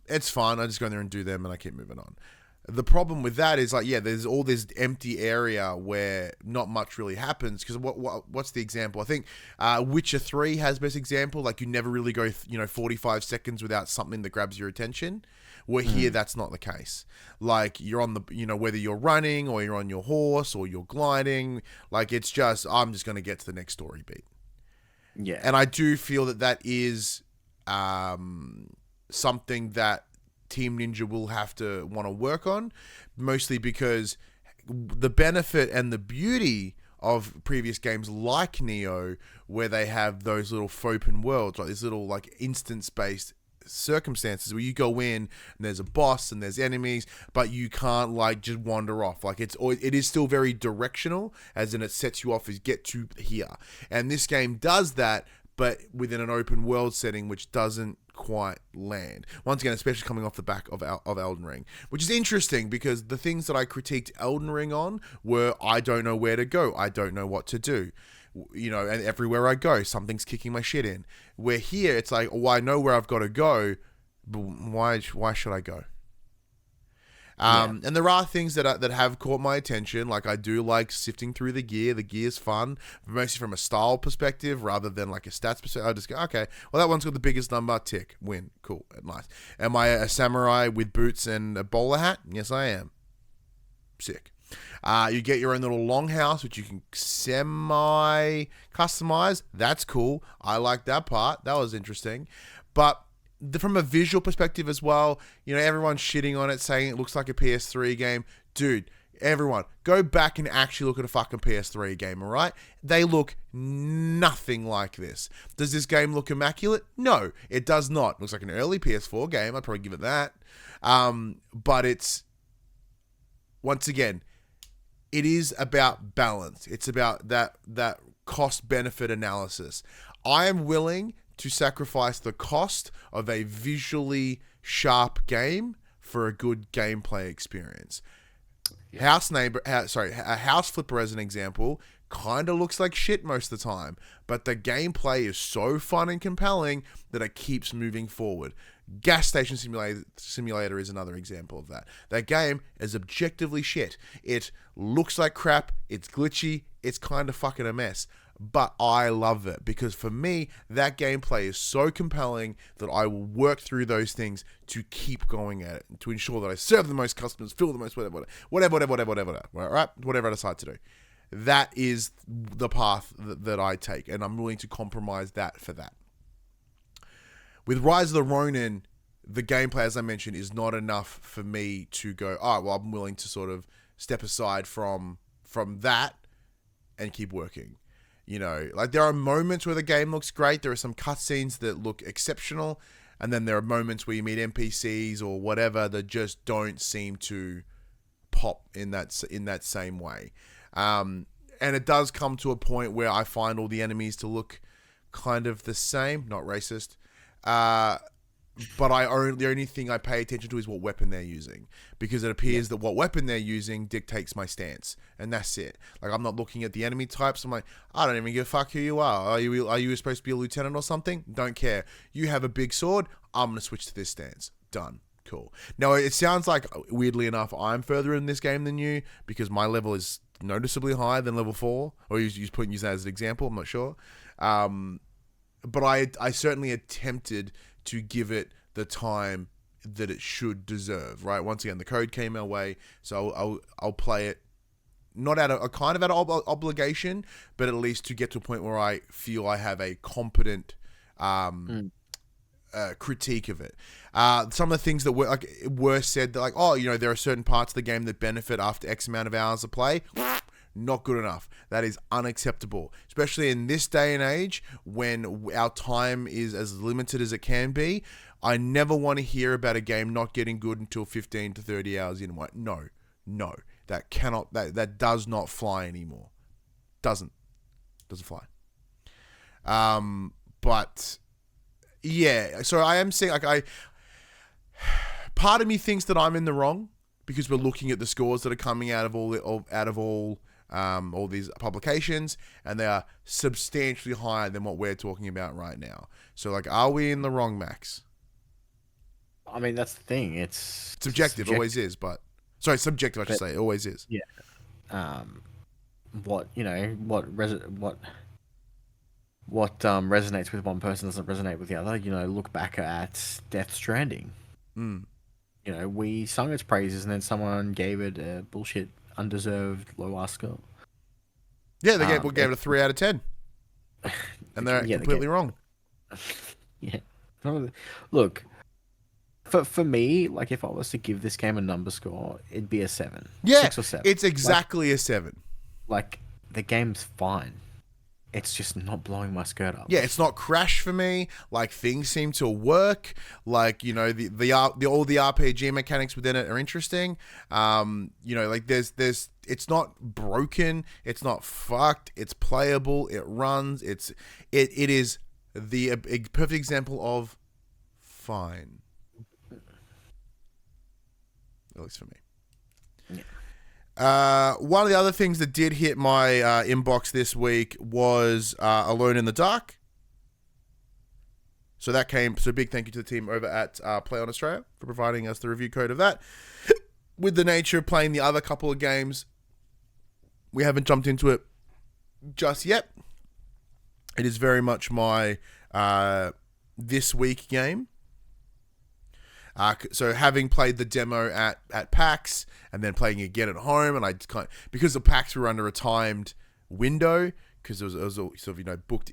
It's fun. I just go in there and do them, and I keep moving on. The problem with that is, like, there's all this empty area where not much really happens. Because what's the example? I think Witcher 3 has best example. Like, you never really go 45 seconds without something that grabs your attention. Where here, that's not the case. Like, you're on the whether you're running or you're on your horse or you're gliding, like, it's just, I'm just going to get to the next story beat. Yeah. And I do feel that is something that Team Ninja will have to want to work on, mostly because the benefit and the beauty of previous games like Nioh, where they have those little open worlds, like these little, like, instance-based circumstances where you go in and there's a boss and there's enemies, but you can't, like, just wander off. Like, it is still very directional, as in it sets you off as get to here. And this game does that, but within an open world setting, which doesn't quite land. Once again, especially coming off the back of Elden Ring, which is interesting because the things that I critiqued Elden Ring on were, I don't know where to go, I don't know what to do, and everywhere I go, something's kicking my shit in. Where here, it's like, I know where I've got to go, but why should I go? And there are things that have caught my attention. Like, I do like sifting through the gear. The gear's fun, mostly from a style perspective rather than like a stats perspective. I just go, okay, well, that one's got the biggest number. Tick, win, cool, nice. Am I a samurai with boots and a bowler hat? Yes, I am. Sick. You get your own little longhouse, which you can semi-customize. That's cool. I like that part. That was interesting. But from a visual perspective as well, everyone's shitting on it, saying it looks like a PS3 game. Dude, everyone, go back and actually look at a fucking PS3 game, all right? They look nothing like this. Does this game look immaculate? No, it does not. It looks like an early PS4 game. I'd probably give it that. But it's, once again, it is about balance. It's about that cost-benefit analysis. I am willing to sacrifice the cost of a visually sharp game for a good gameplay experience. A House Flipper, as an example, kind of looks like shit most of the time, but the gameplay is so fun and compelling that it keeps moving forward. Gas Station Simulator is another example of that. That game is objectively shit. It looks like crap, it's glitchy, it's kind of fucking a mess. But I love it because for me, that gameplay is so compelling that I will work through those things to keep going at it, to ensure that I serve the most customers, fill the most whatever, right? Whatever I decide to do. That is the path that I take, and I'm willing to compromise that for that. With Rise of the Ronin, the gameplay, as I mentioned, is not enough for me to go, I'm willing to sort of step aside from that and keep working. Like, there are moments where the game looks great. There are some cutscenes that look exceptional. And then there are moments where you meet NPCs or whatever that just don't seem to pop in that same way. And it does come to a point where I find all the enemies to look kind of the same. Not racist. But the only thing I pay attention to is what weapon they're using, because it appears that what weapon they're using dictates my stance, and that's it. Like, I'm not looking at the enemy types. I'm like, I don't even give a fuck who you are. Are you supposed to be a lieutenant or something? Don't care. You have a big sword. I'm gonna switch to this stance. Done. Cool. Now, it sounds like, weirdly enough, I'm further in this game than you, because my level is noticeably higher than level 4, or use that as an example. I'm not sure. But I certainly attempted to give it the time that it should deserve, right? Once again, the code came our way, so I'll play it, not out of a kind of out of obligation, but at least to get to a point where I feel I have a competent critique of it. Some of the things that were said, that there are certain parts of the game that benefit after X amount of hours of play. Not good enough. That is unacceptable, especially in this day and age when our time is as limited as it can be. I never want to hear about a game not getting good until 15 to 30 hours in. No, that does not fly anymore. Doesn't fly. But yeah, so I am saying, part of me thinks that I'm in the wrong, because we're looking at the scores that are coming out of all these publications, and they are substantially higher than what we're talking about right now. So, are we in the wrong, Max? I mean, that's the thing. It's subjective, always is, but subjective, I should say, it always is. Yeah. What resonates with one person doesn't resonate with the other. Look back at Death Stranding. We sung its praises, and then someone gave it a bullshit, undeserved low score. Yeah, they gave it a 3 out of 10, and they're completely wrong. Yeah, look, for me, if I was to give this game a number score, it'd be a 7. Yeah, 6 or 7. It's exactly a 7. The game's fine. It's just not blowing my skirt up. Yeah, it's not Crash for me. Things seem to work. All the RPG mechanics within it are interesting. There's it's not broken. It's not fucked. It's playable. It runs. It is the perfect example of fine. At least for me. Yeah. One of the other things that did hit my inbox this week was Alone in the Dark. So big thank you to the team over at PLAION Australia for providing us the review code of that. with the nature of playing the other couple of games, we haven't jumped into it just yet. It is very much my this week game. So having played the demo at PAX and then playing it again at home, and I just because the PAX were under a timed window because it was sort of booked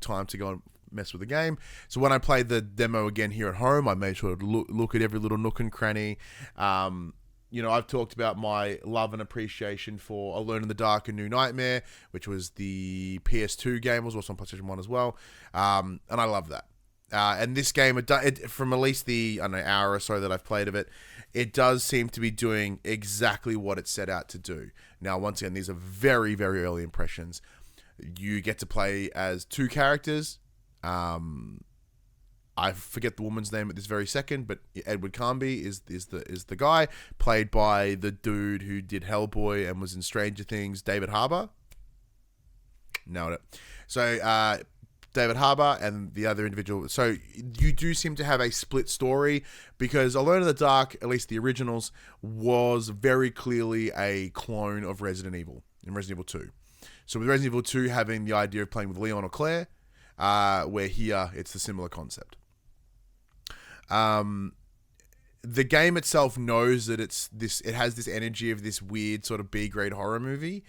time to go and mess with the game. So when I played the demo again here at home, I made sure to look at every little nook and cranny. I've talked about my love and appreciation for Alone in the Dark and New Nightmare, which was the PS2 game, was also on PlayStation 1 as well, and I love that. And this game, from at least the hour or so that I've played of it, it does seem to be doing exactly what it set out to do. Now, once again, these are very, very early impressions. You get to play as two characters. I forget the woman's name at this very second, but Edward Carnby is the guy, played by the dude who did Hellboy and was in Stranger Things, David Harbour. Nailed it. So, David Harbour and the other individual. So you do seem to have a split story because Alone in the Dark, at least the originals, was very clearly a clone of Resident Evil in Resident Evil 2. So with Resident Evil 2 having the idea of playing with Leon or Claire, where here it's a similar concept. The game itself knows that it has this energy of this weird sort of B-grade horror movie.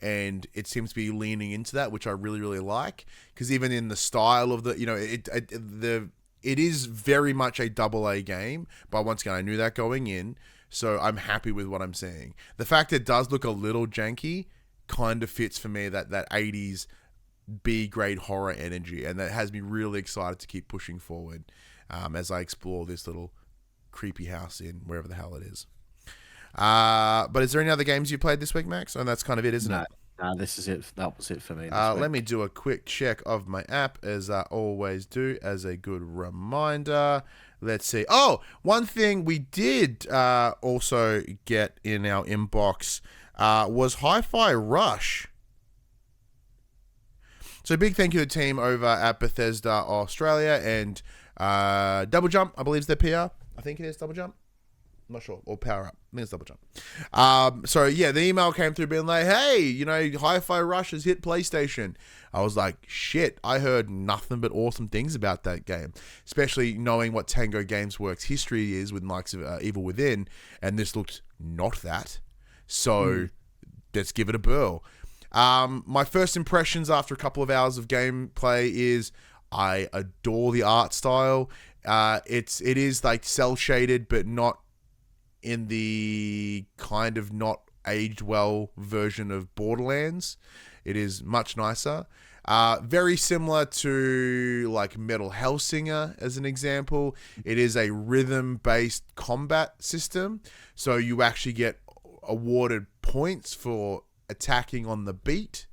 And it seems to be leaning into that, which I really, really like. Because even in the style of it is very much a AA game. But once again, I knew that going in, so I'm happy with what I'm seeing. The fact it does look a little janky kind of fits for me, that 80s B-grade horror energy, and that has me really excited to keep pushing forward as I explore this little creepy house in wherever the hell it is. But is there any other games you played this week, Max? And that's kind of it, isn't it? No, this is it. That was it for me. Let me do a quick check of my app, as I always do, as a good reminder. Let's see. Oh, one thing we did also get in our inbox was Hi-Fi Rush. So big thank you to the team over at Bethesda Australia and Double Jump, I believe is their PR. I think it is Double Jump. I'm not sure. Or Power Up. I think it's Double Jump. So yeah, the email came through being like, hey, Hi-Fi Rush has hit PlayStation. I was like, shit, I heard nothing but awesome things about that game. Especially knowing what Tango Games Works history is with the likes of Evil Within. And this looked not that. So let's give it a burl. My first impressions after a couple of hours of gameplay is I adore the art style. It is like cell shaded, but not in the kind of not aged well version of Borderlands. It is much nicer. Very similar to like Metal Hellsinger as an example. It is a rhythm-based combat system. So you actually get awarded points for attacking on the beat,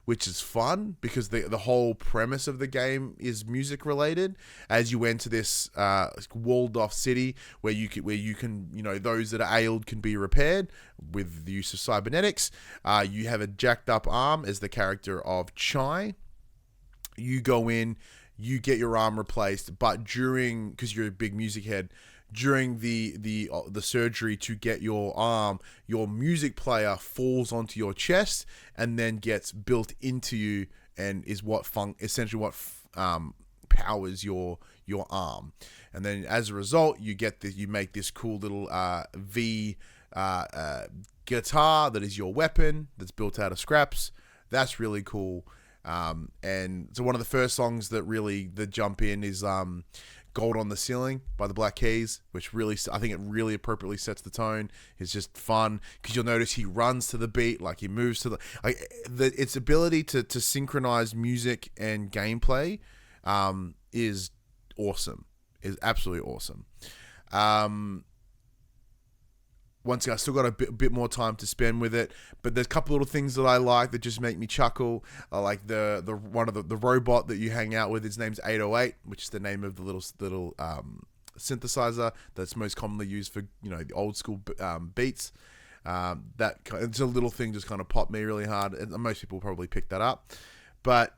which is fun because the whole premise of the game is music related. As you enter this walled off city where you can those that are ailed can be repaired with the use of cybernetics. You have a jacked up arm as the character of Chai. You go in, you get your arm replaced, but because you're a big music head, during the surgery to get your arm, your music player falls onto your chest and then gets built into you and is essentially what powers your arm. And then as a result, you make this cool little V guitar that is your weapon that's built out of scraps. That's really cool. And so one of the first songs that jump in is Gold on the Ceiling by the Black Keys, which really, I think it really appropriately sets the tone. It's just fun because you'll notice he runs to the beat, like he moves to its ability to synchronize music and gameplay is awesome, is absolutely awesome. Once again, I still got a bit more time to spend with it, but there's a couple little things that I like that just make me chuckle. I like the one of the robot that you hang out with. His name's 808, which is the name of the little synthesizer that's most commonly used for the old school beats. It's a little thing just kind of popped me really hard, and most people probably pick that up. But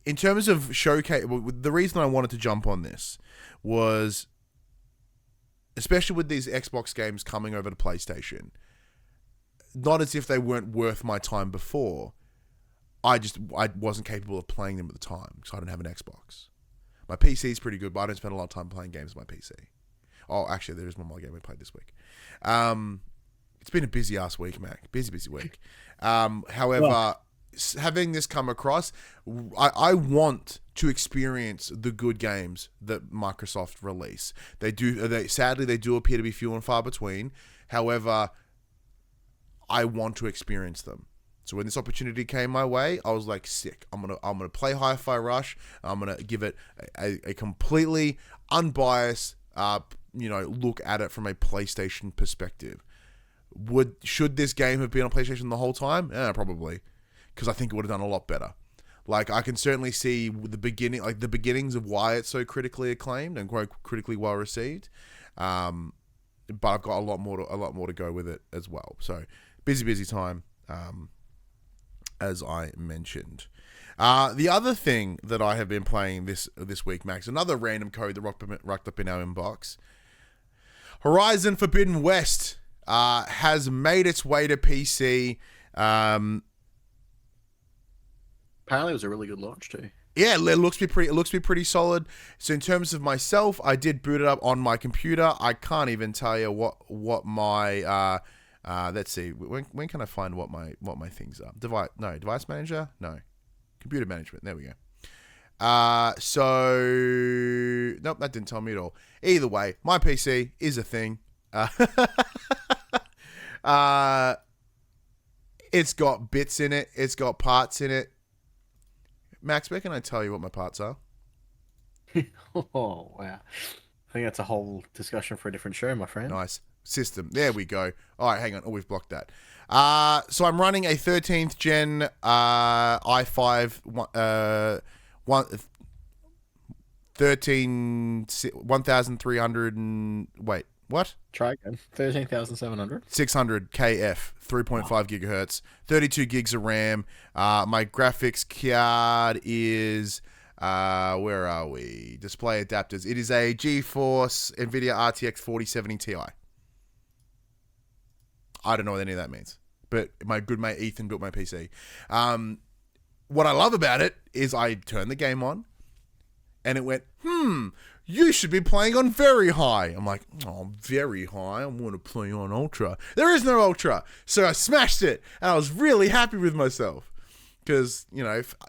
in terms of showcase, the reason I wanted to jump on this was especially with these Xbox games coming over to PlayStation, not as if they weren't worth my time before. I wasn't capable of playing them at the time because I don't have an Xbox. My PC is pretty good, but I don't spend a lot of time playing games on my PC. Oh, actually, there is one more game we played this week. It's been a busy ass week, Mac. Busy week. However, having this come across, I want to experience the good games that Microsoft release. Sadly, they do appear to be few and far between. However, I want to experience them. So when this opportunity came my way, I was like, sick. I'm gonna play Hi-Fi Rush. I'm gonna give it a completely unbiased, look at it from a PlayStation perspective. Should this game have been on PlayStation the whole time? Yeah, probably, because I think it would have done a lot better. Like, I can certainly see the beginnings of why it's so critically acclaimed and quite critically well received. But I've got a lot more to go with it as well. So busy time. As I mentioned. The other thing that I have been playing this week, Max, another random code that rocked up in our inbox. Horizon Forbidden West has made its way to PC. Apparently it was a really good launch too. Yeah, it looks to be pretty solid. So in terms of myself, I did boot it up on my computer. I can't even tell you what my let's see. When can I find what my things are? Device manager? No. Computer management. There we go. So nope, that didn't tell me at all. Either way, my PC is a thing. It's got bits in it. It's got parts in it. Max, where can I tell you what my parts are? Oh, wow. I think that's a whole discussion for a different show, my friend. Nice. System. There we go. All right, hang on. Oh, we've blocked that. So I'm running a 13th gen i5 1300 and wait, what? Try again. 13,700. 600 KF, 3.5 gigahertz, 32 gigs of RAM. My graphics card is where are we? Display adapters. It is a GeForce NVIDIA RTX 4070 Ti. I don't know what any of that means, but my good mate Ethan built my PC. What I love about it is I turned the game on, and it went, you should be playing on very high. I'm like, oh, very high? I want to play on ultra. There is no ultra. So I smashed it, and I was really happy with myself. Because,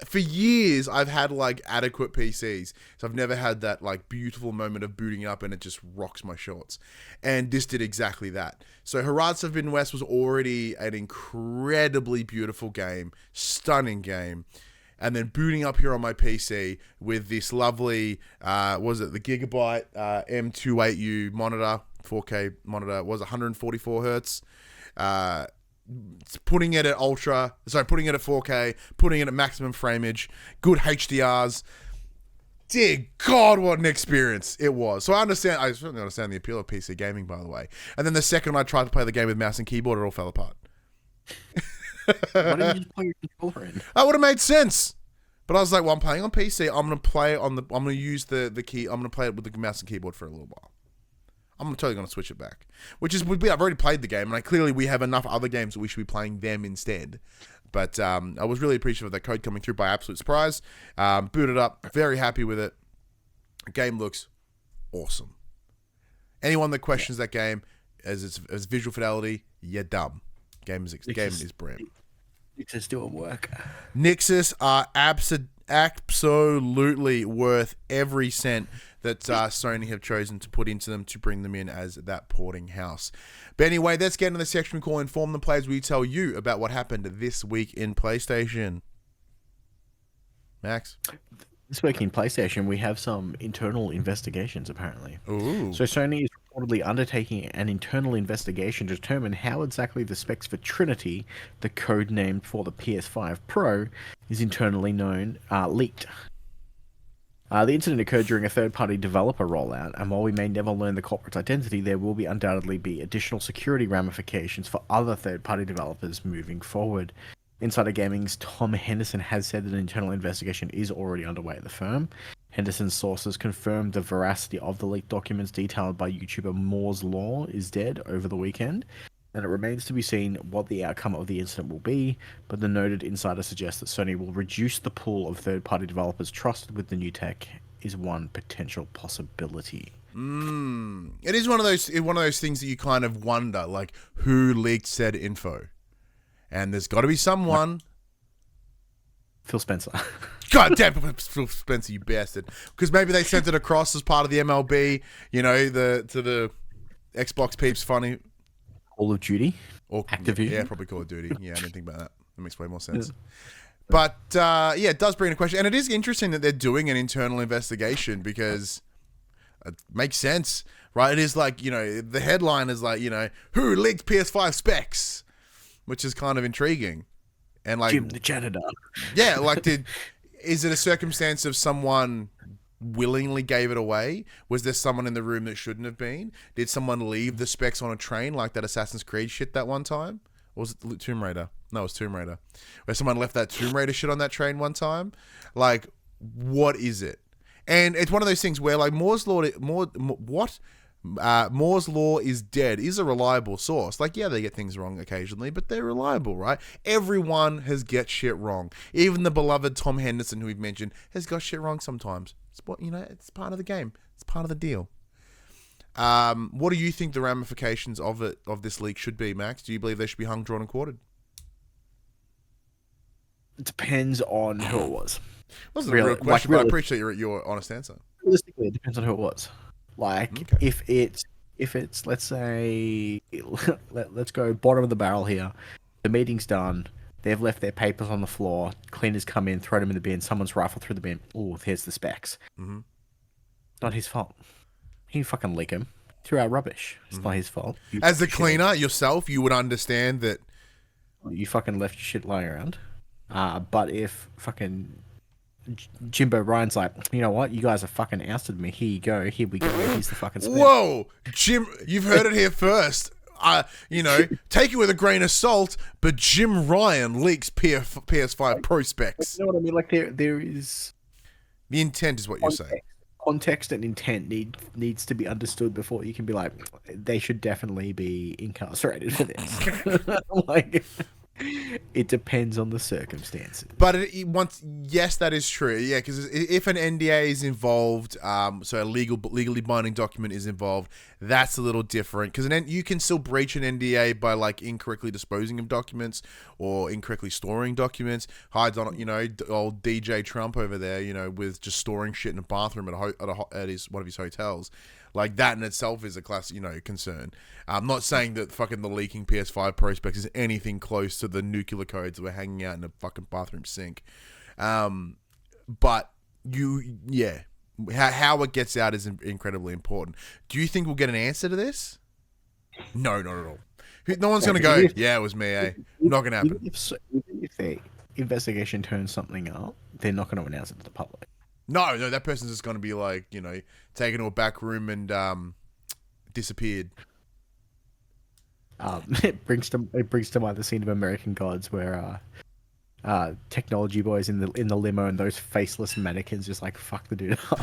for years, I've had, adequate PCs. So I've never had that, beautiful moment of booting up and it just rocks my shorts. And this did exactly that. So Horizon Forbidden West was already an incredibly beautiful game. Stunning game. And then booting up here on my PC with this lovely, the Gigabyte M28U monitor, 4K monitor, was 144 hertz. Putting it at 4K, putting it at maximum frameage, good HDRs. Dear God, what an experience it was. So I certainly understand the appeal of PC gaming, by the way. And then the second I tried to play the game with mouse and keyboard, it all fell apart. Why didn't you just plug your controller in? That would have made sense. But I was like, well, I'm playing on PC. I'm gonna use the key. I'm gonna play it with the mouse and keyboard for a little while. I'm totally going to switch it back. I've already played the game, and clearly we have enough other games that we should be playing them instead. But I was really appreciative of that code coming through by absolute surprise. Booted up, very happy with it. The game looks awesome. Anyone that questions that game as visual fidelity, you're dumb. Game is brilliant. Nixus doing work. Nixus are absolutely worth every cent that Sony have chosen to put into them to bring them in as that porting house. But anyway, let's get into the section we call Inform the Players. We tell you about what happened this week in PlayStation. Max? This week in PlayStation, we have some internal investigations, apparently. Ooh. So Sony is reportedly undertaking an internal investigation to determine how exactly the specs for Trinity, the code name for the PS5 Pro, is internally known, leaked. The incident occurred during a third-party developer rollout, and while we may never learn the culprit's identity, there will undoubtedly be additional security ramifications for other third-party developers moving forward. Insider Gaming's Tom Henderson has said that an internal investigation is already underway at the firm. Henderson's sources confirmed the veracity of the leaked documents detailed by YouTuber Moore's Law is dead over the weekend, and it remains to be seen what the outcome of the incident will be, but the noted insider suggests that Sony will reduce the pool of third-party developers trusted with the new tech is one potential possibility. It is one of those things that you kind of wonder, like, who leaked said info? And there's got to be someone. Phil Spencer. God damn it, Phil Spencer, you bastard. Because maybe they sent it across as part of the MLB, to the Xbox peeps funny. Call of Duty? Or Activision? Yeah, probably Call of Duty. Yeah, I didn't think about that. That makes way more sense. But, it does bring a question. And it is interesting that they're doing an internal investigation because it makes sense, right? It is like, the headline is like, who leaked PS5 specs? Which is kind of intriguing. And like Jim the janitor. Yeah, like is it a circumstance of someone willingly gave it away? Was there someone in the room that shouldn't have been? Did someone leave the specs on a train like that Assassin's Creed shit that one time? Or was it Tomb Raider? No, it was Tomb Raider. Where someone left that Tomb Raider shit on that train one time? Like, what is it? And it's one of those things where like Moore's Law is dead is a reliable source. Like, yeah, they get things wrong occasionally, but they're reliable, right? Everyone has get shit wrong. Even the beloved Tom Henderson, who we've mentioned, has got shit wrong sometimes. It's it's part of the game. It's part of the deal. What do you think the ramifications of this leak should be, Max? Do you believe they should be hung, drawn, and quartered? It depends on who it was. Wasn't a real question, but I appreciate your honest answer. Realistically, it depends on who it was. Like, Okay. if it's let's say, let's go bottom of the barrel here. The meeting's done. They've left their papers on the floor. Cleaners come in, throw them in the bin. Someone's rifled through the bin. Oh, here's the specs. Mm-hmm. Not his fault. He didn't fucking leak them. Threw out rubbish. It's not his fault. As the cleaner yourself, you would understand that. You fucking left your shit lying around. But if fucking Jimbo Ryan's like, you know what? You guys have fucking ousted me. Here you go. Here we go. Here's the fucking spec. Whoa, Jim! You've heard it here first. Take it with a grain of salt. But Jim Ryan leaks PS5 Pro specs. You know what I mean? Like there is The intent is what you're saying. Context and intent needs to be understood before you can be like, they should definitely be incarcerated for this. Like, it depends on the circumstances. But yes, that is true. Yeah, because if an NDA is involved, so a legally binding document is involved, that's a little different. Because you can still breach an NDA by like incorrectly disposing of documents or incorrectly storing documents. Hyde's on, old DJ Trump over there, with just storing shit in a bathroom at one of his hotels. Like, that in itself is a class, concern. I'm not saying that fucking the leaking PS5 Pro specs is anything close to the nuclear codes that were hanging out in a fucking bathroom sink. But how it gets out is incredibly important. Do you think we'll get an answer to this? No, not at all. No one's going to go, yeah, it was me, eh? Not going to happen. Even if the investigation turns something up, they're not going to announce it to the public. No, that person's just going to be like, taken to a back room and disappeared. It brings to mind the scene of American Gods where technology boys in the limo and those faceless mannequins just like fuck the dude up.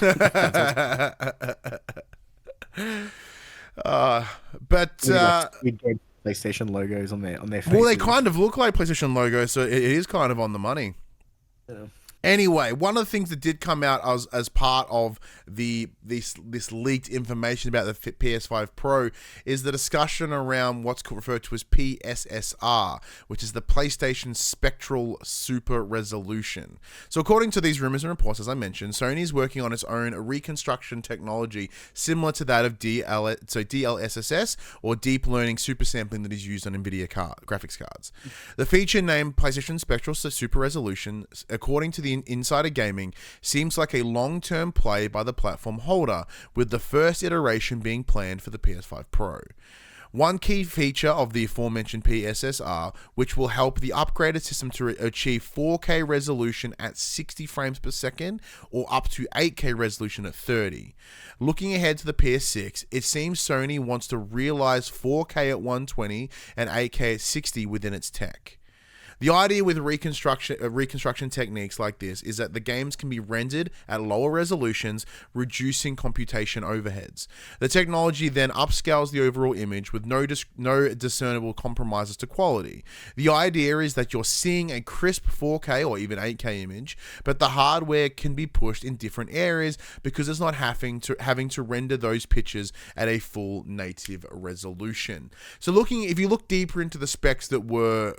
But PlayStation logos on their faces. Well, they kind of look like PlayStation logos, so it is kind of on the money. Yeah. Anyway, one of the things that did come out as part of this leaked information about the PS5 Pro is the discussion around what's referred to as PSSR, which is the PlayStation Spectral Super Resolution. So according to these rumors and reports, as I mentioned, Sony is working on its own reconstruction technology similar to that of DLSS, or deep learning super sampling that is used on NVIDIA graphics cards. The feature named PlayStation Spectral Super Resolution, according to the Insider Gaming, seems like a long-term play by the platform holder, with the first iteration being planned for the PS5 Pro. One key feature of the aforementioned PSSR, which will help the upgraded system to achieve 4K resolution at 60 frames per second or up to 8K resolution at 30. Looking ahead to the PS6, it seems Sony wants to realize 4K at 120 and 8K at 60 within its tech. The idea with reconstruction techniques like this is that the games can be rendered at lower resolutions, reducing computation overheads. The technology then upscales the overall image with no discernible compromises to quality. The idea is that you're seeing a crisp 4K or even 8K image, but the hardware can be pushed in different areas because it's not having to render those pictures at a full native resolution. So if you look deeper into the specs that were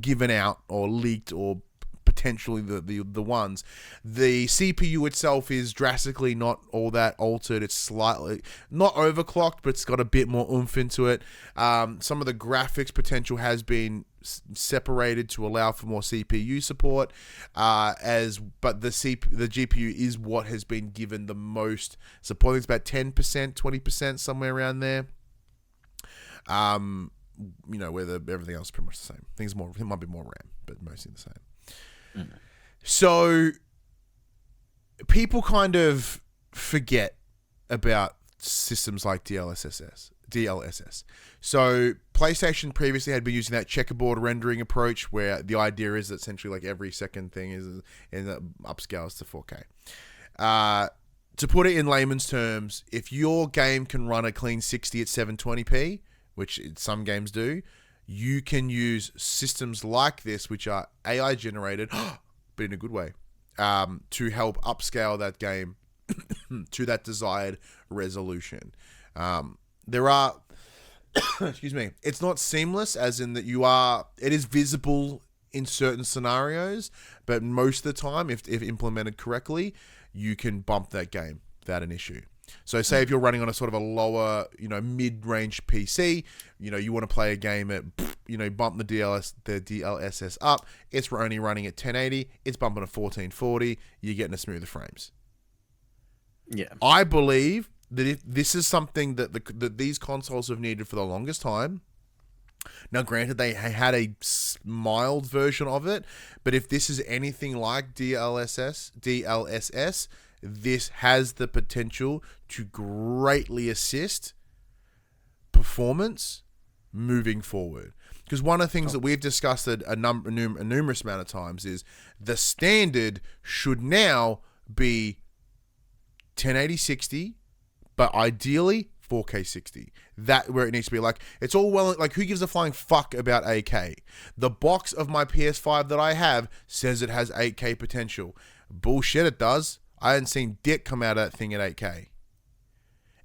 given out or leaked or potentially the ones, the CPU itself is drastically not all that altered. It's slightly not overclocked, but it's got a bit more oomph into it. Some of the graphics potential has been separated to allow for more CPU support, but the GPU is what has been given the most support. It's about 10%, 20%, somewhere around there. Where everything else is pretty much the same. It might be more RAM, but mostly the same. So people kind of forget about systems like DLSS. So PlayStation previously had been using that checkerboard rendering approach, where the idea is that essentially like every second thing is upscales to 4K. To put it in layman's terms, if your game can run a clean 60 at 720p, which some games do, you can use systems like this, which are AI generated, but in a good way, to help upscale that game to that desired resolution. There are, excuse me, it's not seamless as in that it is visible in certain scenarios, but most of the time, if implemented correctly, you can bump that game without an issue. So say if you're running on a sort of a lower, mid-range PC, you want to play a game at, bump the DLSS up. It's only running at 1080. It's bumping to 1440. You're getting a smoother frames. Yeah. I believe that if this is something that these consoles have needed for the longest time. Now, granted, they had a mild version of it, but if this is anything like DLSS, this has the potential to greatly assist performance moving forward. Because one of the things that we've discussed a numerous amount of times is the standard should now be 1080 60, but ideally 4K 60. That where it needs to be. Like, it's all well, like, who gives a flying fuck about 8K? The box of my PS5 that I have says it has 8K potential. Bullshit, it does. I hadn't seen dick come out of that thing at 8K.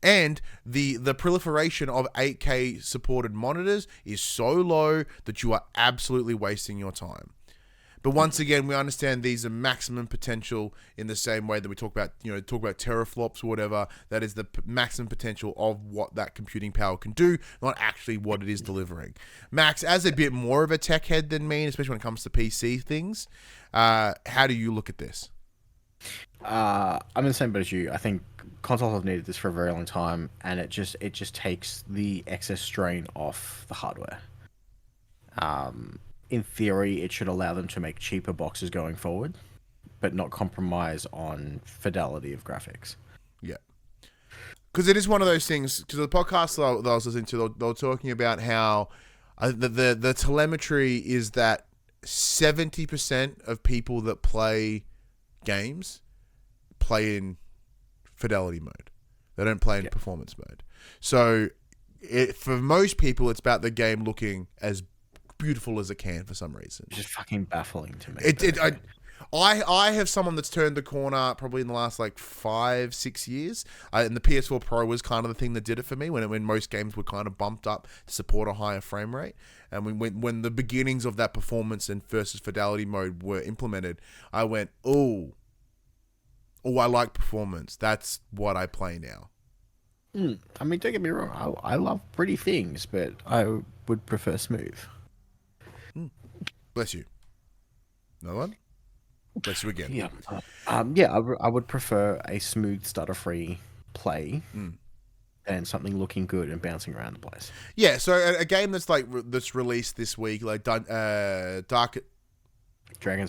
And the proliferation of 8K supported monitors is so low that you are absolutely wasting your time. But once again, we understand these are maximum potential in the same way that we talk about teraflops or whatever. That is the maximum potential of what that computing power can do, not actually what it is delivering. Max, as a bit more of a tech head than me, especially when it comes to PC things, how do you look at this? I'm in the same boat as you. I think consoles have needed this for a very long time, and it just takes the excess strain off the hardware. In theory, it should allow them to make cheaper boxes going forward, but not compromise on fidelity of graphics. Yeah. Because it is one of those things, because the podcast that I was listening to, they were talking about how the telemetry is that 70% of people that play games play in fidelity mode. They don't play in performance mode. So for most people, it's about the game looking as beautiful as it can for some reason. It's just fucking baffling to me. I have someone that's turned the corner probably in the last 5-6 years, and the PS4 Pro was kind of the thing that did it for me when most games were kind of bumped up to support a higher frame rate. And when the beginnings of that performance and versus fidelity mode were implemented, I went, oh, I like performance. That's what I play now. I mean, don't get me wrong. I love pretty things, but I would prefer smooth. Bless you. Another one? Bless you again. Yeah. I would prefer a smooth, stutter-free play than something looking good and bouncing around the place. Yeah, so a game that's released this week, Dragon's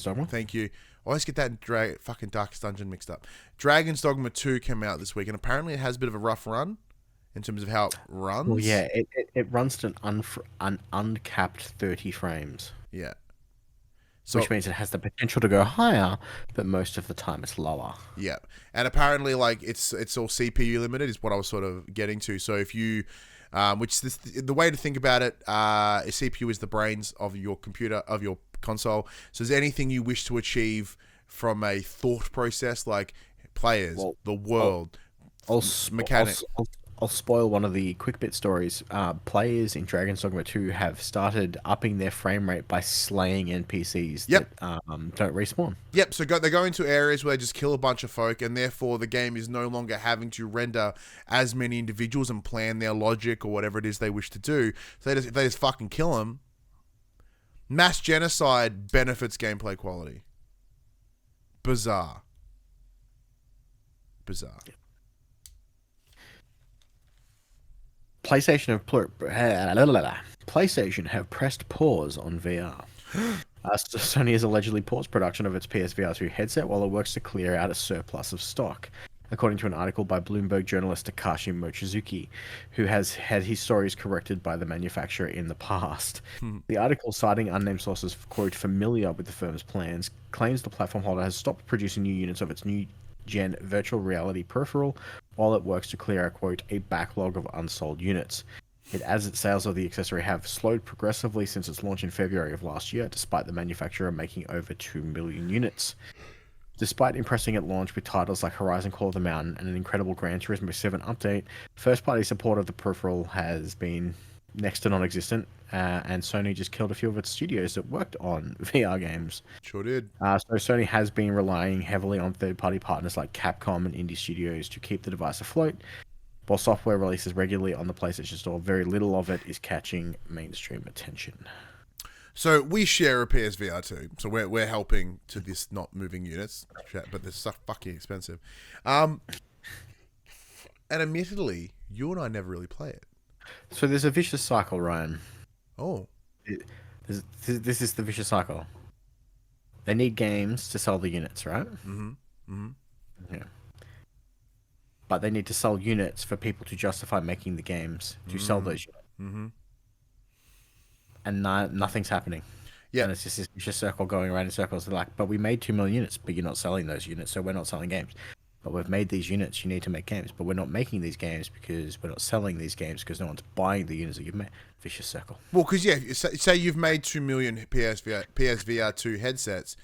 Dogma. Thank you. I always get that fucking Darkest Dungeon mixed up. Dragon's Dogma 2 came out this week, and apparently it has a bit of a rough run in terms of how it runs. Well, yeah, it runs to an uncapped 30 frames. Yeah. So, which means it has the potential to go higher, but most of the time it's lower. yeah, and apparently, like it's all CPU limited is what I was sort of getting to. So if you, the way to think about it, a CPU is the brains of your computer, of your console. So is anything you wish to achieve from a thought process, like players, the world, mechanics. I'll spoil one of the quick bit stories. Players in Dragon's Dogma 2 have started upping their frame rate by slaying NPCs that don't respawn. Yep, so they go into areas where they just kill a bunch of folk, and therefore the game is no longer having to render as many individuals and plan their logic or whatever it is they wish to do. So if they just fucking kill them, mass genocide benefits gameplay quality. Bizarre. PlayStation have pressed pause on VR. Sony has allegedly paused production of its PSVR 2 headset while it works to clear out a surplus of stock, according to an article by Bloomberg journalist Takashi Mochizuki, who has had his stories corrected by the manufacturer in the past. The article, citing unnamed sources, quote, familiar with the firm's plans, claims the platform holder has stopped producing new units of its new gen virtual reality peripheral while it works to clear a, quote, a backlog of unsold units. It adds that sales of the accessory have slowed progressively since its launch in February of last year, despite the manufacturer making over 2 million units. Despite impressing at launch with titles like Horizon Call of the Mountain and an incredible Gran Turismo 7 update, first-party support of the peripheral has been next to non-existent, and Sony just killed a few of its studios that worked on VR games. Sure did. So Sony has been relying heavily on third-party partners like Capcom and indie studios to keep the device afloat. While software releases regularly on the PlayStation Store, very little of it is catching mainstream attention. So we share a PSVR 2, so we're helping to this not moving units, but they're so fucking expensive. And admittedly, you and I never really play it. So there's a vicious cycle, Ryan. Oh. This is the vicious cycle. They need games to sell the units, right? Mm-hmm. Mm-hmm. Yeah. But they need to sell units for people to justify making the games to sell those units. Mm-hmm. And nothing's happening. Yeah. And it's just this vicious circle going around in circles. They're like, but we made 2 million units, but you're not selling those units, so we're not selling games. But we've made these units, you need to make games. But we're not making these games because we're not selling these games because no one's buying the units that you've made. Vicious circle. Well, because, yeah, say you've made 2 million PSVR 2 headsets.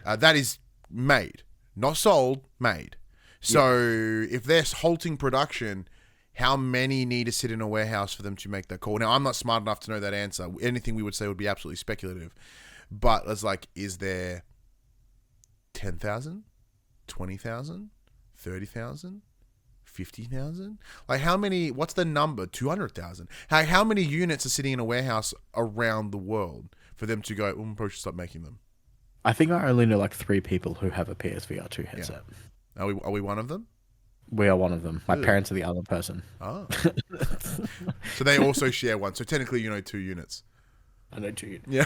That is made. Not sold, made. So if they're halting production, how many need to sit in a warehouse for them to make that call? Now, I'm not smart enough to know that answer. Anything we would say would be absolutely speculative. But it's like, is there 10,000? 20,000? 30,000? 50,000? Like how many, what's the number? 200,000? How many units are sitting in a warehouse around the world for them to go, we probably should stop making them? I think I only know like 3 people who have a PSVR 2 headset. Yeah. Are we one of them? We are one of them. My parents are the other person. Oh. So they also share one. So technically, 2 units. I know 2 units. Yeah.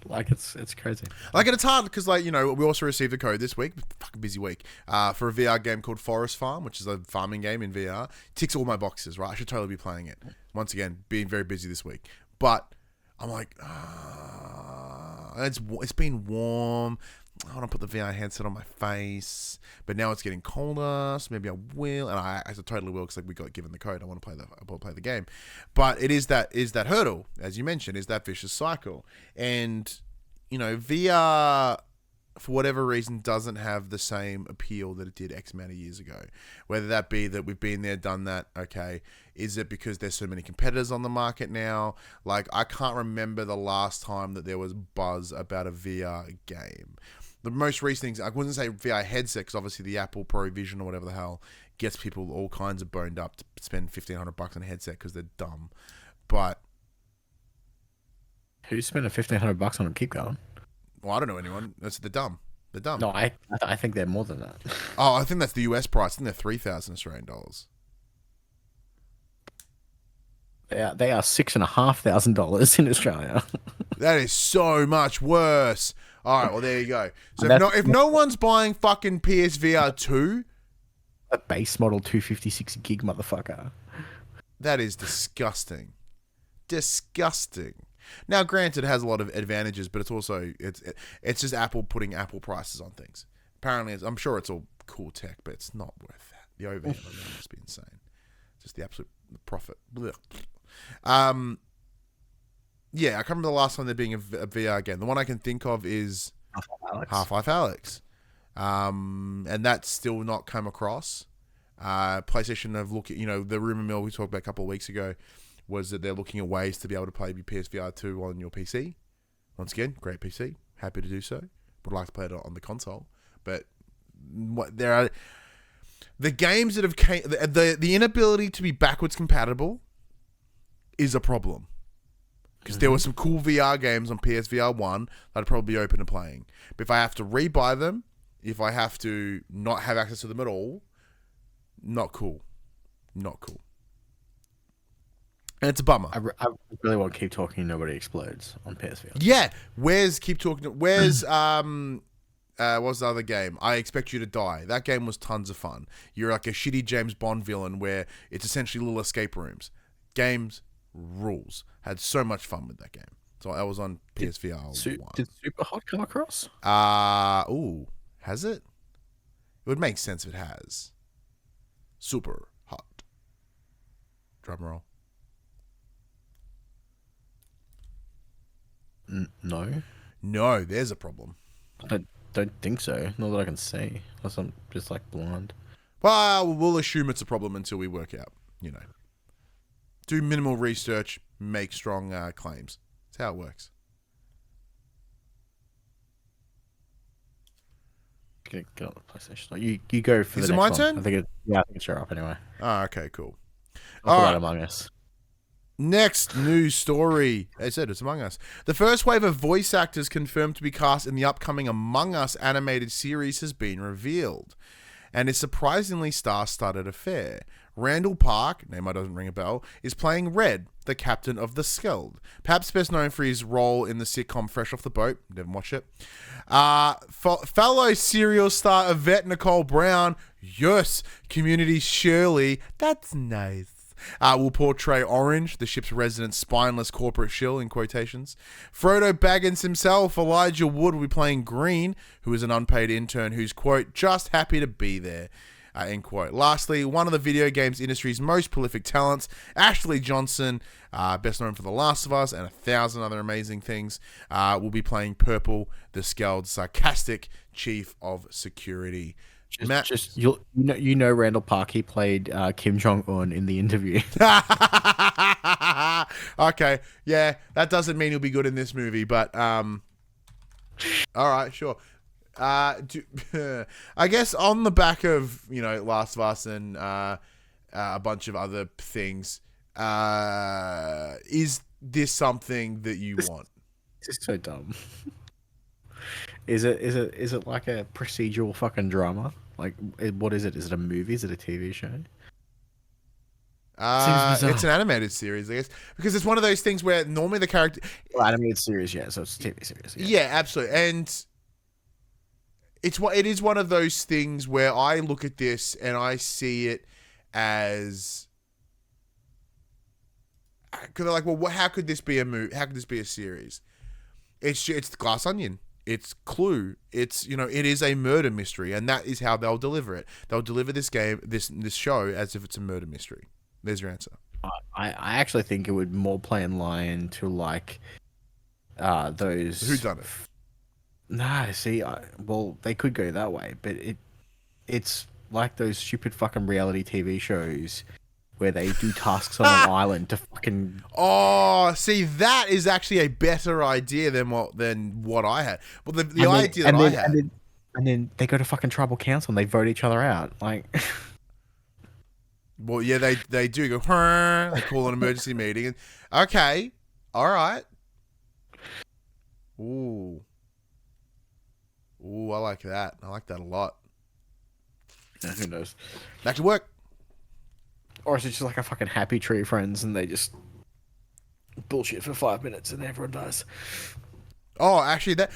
Like it's crazy. Like it's hard because we also received a code this week, fucking busy week, for a VR game called Forest Farm, which is a farming game in VR. Ticks all my boxes, right? I should totally be playing it. Once again, being very busy this week, but I'm like, it's been warm. I want to put the VR headset on my face, but now it's getting colder, so maybe I will, and I totally will because we got given the code. I want to play the game, but it is that hurdle, as you mentioned, is that vicious cycle, and VR for whatever reason doesn't have the same appeal that it did X amount of years ago. Whether that be that we've been there, done that, okay. Is it because there's so many competitors on the market now? Like, I can't remember the last time that there was buzz about a VR game. The most recent things, I wouldn't say VR headset, because obviously the Apple Pro Vision or whatever the hell gets people all kinds of boned up to spend $1,500 on a headset because they're dumb. But who's spending $1,500 on them? Keep going. Well, I don't know anyone. They're dumb. They're dumb. No, I think they're more than that. Oh, I think that's the US price. I think they're 3,000 Australian dollars. They are $6,500 in Australia. That is so much worse. All right, well, there you go. So if no one's buying fucking PSVR 2... A base model 256 gig motherfucker. That is disgusting. Disgusting. Now, granted, it has a lot of advantages, but it's also it's just Apple putting Apple prices on things. Apparently, I'm sure it's all cool tech, but it's not worth that. The overhead on that must be insane. Just the absolute profit. Blech. Yeah, I can't remember the last time there being a VR game. The one I can think of is Half-Life Alyx. And that's still not come across. PlayStation have looked at, the rumor mill we talked about a couple of weeks ago was that they're looking at ways to be able to play PSVR 2 on your PC. Once again, great PC. Happy to do so. Would like to play it on the console. But there are the games that have the inability to be backwards compatible is a problem. Because there were some cool VR games on PSVR 1 that I'd probably be open to playing. But if I have to rebuy them, if I have to not have access to them at all, not cool. Not cool. And it's a bummer. I really want to keep talking Nobody Explodes on PSVR. Yeah. Where's what was the other game? I Expect You to Die. That game was tons of fun. You're like a shitty James Bond villain where it's essentially little escape rooms. Games rules. Had so much fun with that game. So I was on PSVR 1. Did Super Hot come across? Has it? It would make sense if it has. Super Hot. Drum roll. No. No, there's a problem. I don't think so. Not that I can see. Unless I'm just blind. Well, we'll assume it's a problem until we work out, Do minimal research, make strong claims. That's how it works. Get on the PlayStation. You go for Is the it next my one. turn? I think it's your up anyway. Oh, okay, cool. All right, Among Us. Next news story. They said it's Among Us. The first wave of voice actors confirmed to be cast in the upcoming Among Us animated series has been revealed. And a surprisingly star-studded affair. Randall Park, name I doesn't ring a bell, is playing Red, the captain of the Skeld. Perhaps best known for his role in the sitcom Fresh Off the Boat. Didn't watch it. Fellow serial star Yvette Nicole Brown, yes, Community Shirley, that's nice. Will portray Orange, the ship's resident spineless corporate shill, in quotations. Frodo Baggins himself, Elijah Wood, will be playing Green, who is an unpaid intern who's, quote, just happy to be there, end quote. Lastly, one of the video games industry's most prolific talents, Ashley Johnson, best known for The Last of Us and 1,000 other amazing things, will be playing Purple, the Skeld's sarcastic chief of security. Matt? Randall Park, he played Kim Jong-un in The Interview. Okay, yeah, that doesn't mean he'll be good in this movie, but all right, sure. I guess on the back of Last of Us and a bunch of other things, is this something that you want? This is so dumb. Is it like a procedural fucking drama? What is it? Is it a movie? Is it a TV show? It's an animated series, I guess, because it's one of those things where normally the character. Well, animated series, yeah. So it's a TV series. Yeah, absolutely, and it is one of those things where I look at this and I see it as. Because they're like, well, how could this be a movie? How could this be a series? It's the Glass Onion. It's Clue. It's it is a murder mystery, and that is how they'll deliver it. They'll deliver this game, this show, as if it's a murder mystery. There's your answer. I actually think it would more play in line to those. Who done it? Nah, see, well, they could go that way, but it's like those stupid fucking reality TV shows where they do tasks on an island to fucking. Oh, see, that is actually a better idea than what I had. Well, the idea that I had. And then they go to fucking tribal council and they vote each other out. Well, yeah, they do go. They call an emergency meeting. And, okay, all right. Ooh, I like that. I like that a lot. Yeah, who knows? Back to work. Or is it just like a fucking happy tree of friends and they just bullshit for 5 minutes and everyone dies? Oh, actually, that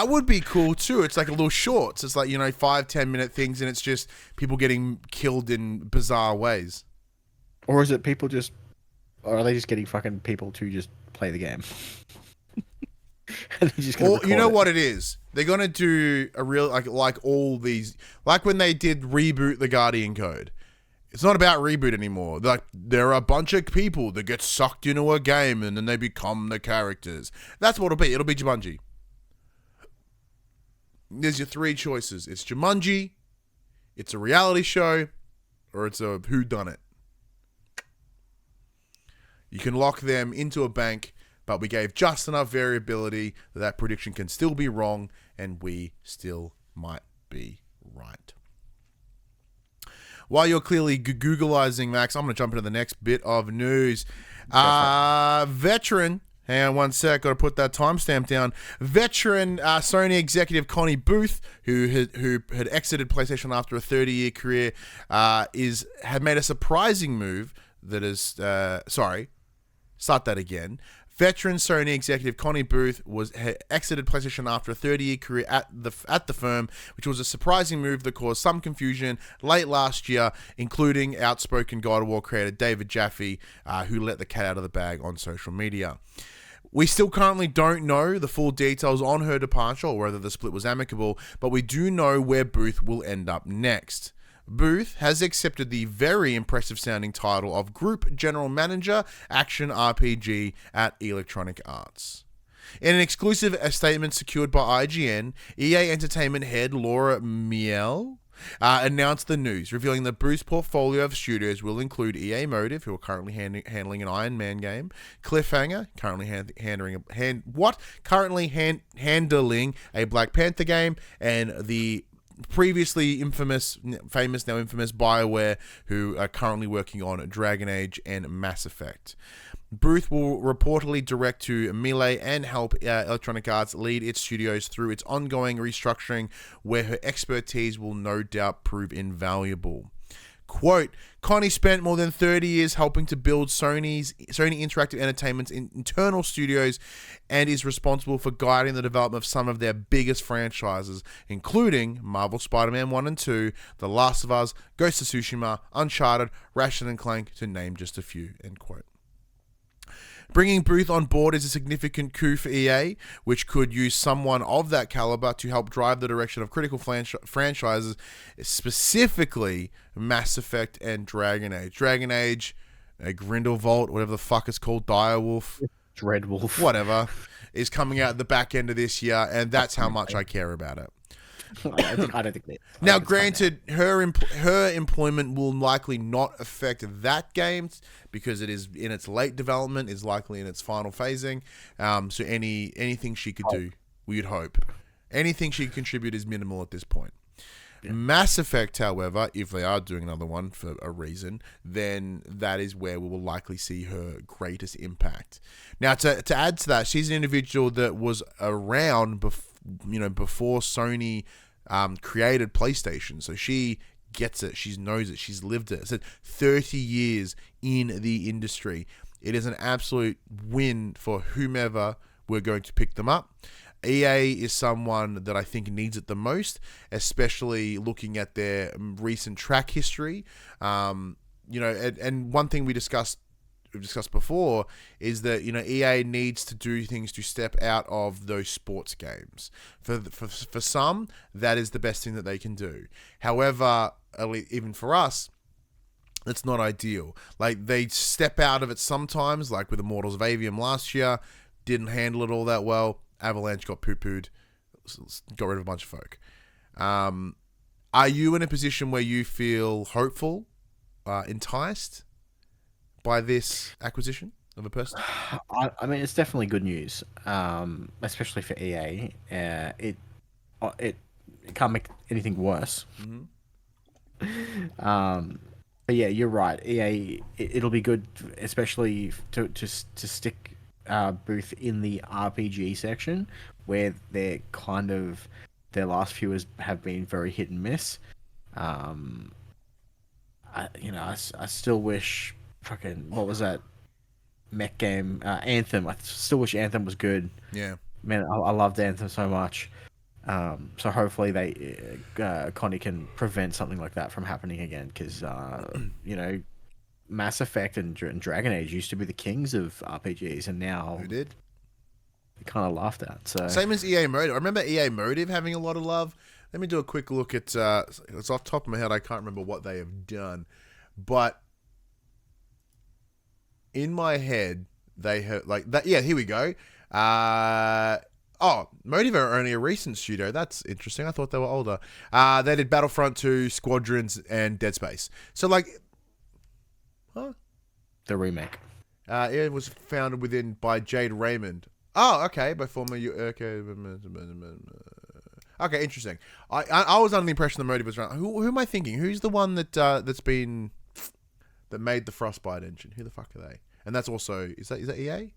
would be cool too. It's like a little shorts. It's like 5-10 minute things, and it's just people getting killed in bizarre ways. Or is it people just Or are they just getting fucking people to just play the game? And they're just gonna Or you know record what it is? They're gonna do a real like all these, like when they did reboot the Guardian Code. It's not about reboot anymore. Like, there are a bunch of people that get sucked into a game and then they become the characters. That's what it'll be. It'll be Jumanji. There's your three choices. It's Jumanji, it's a reality show, or it's a whodunit. You can lock them into a bank, but we gave just enough variability that prediction can still be wrong, and we still might be right. While you're clearly Googleizing, Max, I'm going to jump into the next bit of news. Veteran, hang on one sec, got to put that timestamp down. Veteran Sony executive Connie Booth, who had exited PlayStation after a 30-year career, had made a surprising move that is... start that again. Veteran Sony executive Connie Booth had exited PlayStation after a 30-year career at the firm, which was a surprising move that caused some confusion late last year, including outspoken God of War creator David Jaffe, who let the cat out of the bag on social media. We still currently don't know the full details on her departure or whether the split was amicable, but we do know where Booth will end up next. Booth has accepted the very impressive sounding title of Group General Manager, Action RPG at Electronic Arts. In an exclusive statement secured by IGN, EA Entertainment head Laura Miele announced the news, revealing that Booth's portfolio of studios will include EA Motive, who are currently handling an Iron Man game, Cliffhanger, currently handling a Black Panther game, and the previously famous Bioware, who are currently working on Dragon Age and Mass Effect. Booth will reportedly direct to Melee and help Electronic Arts lead its studios through its ongoing restructuring, where her expertise will no doubt prove invaluable. Quote, Connie spent more than 30 years helping to build Sony Interactive Entertainment's internal studios and is responsible for guiding the development of some of their biggest franchises, including Marvel Spider-Man 1 and 2, The Last of Us, Ghost of Tsushima, Uncharted, Ratchet & Clank, to name just a few, end quote. Bringing Booth on board is a significant coup for EA, which could use someone of that caliber to help drive the direction of critical franchises, specifically Mass Effect and Dragon Age. Dragon Age, Grindelwald, whatever the fuck it's called, Direwolf, Dreadwolf, whatever, is coming out at the back end of this year, and that's how much I care about it. I don't think that. Now, granted, her employment will likely not affect that game because it is in its late development, is likely in its final phasing. So anything she could do, we'd hope. Anything she could contribute is minimal at this point. Yeah. Mass Effect, however, if they are doing another one for a reason, then that is where we will likely see her greatest impact. Now, to add to that, she's an individual that was around before Sony created PlayStation, so she gets it, she knows it, she's lived it. It's 30 years in the industry. It is an absolute win for whomever we're going to pick them up. EA is someone that I think needs it the most, especially looking at their recent track history. And one thing we've discussed before is that EA needs to do things to step out of those sports games. For some, that is the best thing that they can do. However, even for us, it's not ideal. Like, they step out of it sometimes, like with Immortals of Avium last year, didn't handle it all that well. Avalanche got poo-pooed, got rid of a bunch of folk. Are you in a position where you feel hopeful, enticed by this acquisition of a person? I mean, it's definitely good news, especially for EA. It can't make anything worse. Mm-hmm. But yeah, you're right. EA, it'll be good, especially to stick Booth in the RPG section, where they're kind of, their last few have been very hit and miss. I still wish fucking, what was that mech game, Anthem. I still wish Anthem was good. Yeah, man, I loved Anthem so much. So hopefully Connie can prevent something like that from happening again, because Mass Effect and Dragon Age used to be the kings of RPGs, and now Who did? kind of laughed at. So Same as EA Motive. I remember EA Motive having a lot of love. Let me do a quick look at. It's off the top of my head. I can't remember what they have done, but in my head they have like that. Yeah, here we go. Motive are only a recent studio. That's interesting. I thought they were older. They did Battlefront 2, Squadrons, and Dead Space. So like, huh? the remake. It was founded by Jade Raymond. Oh, okay. By former okay. Okay, interesting. I was under the impression the Motive was around. Who am I thinking? Who's the one that made the Frostbite engine? Who the fuck are they? And that's also is that EA?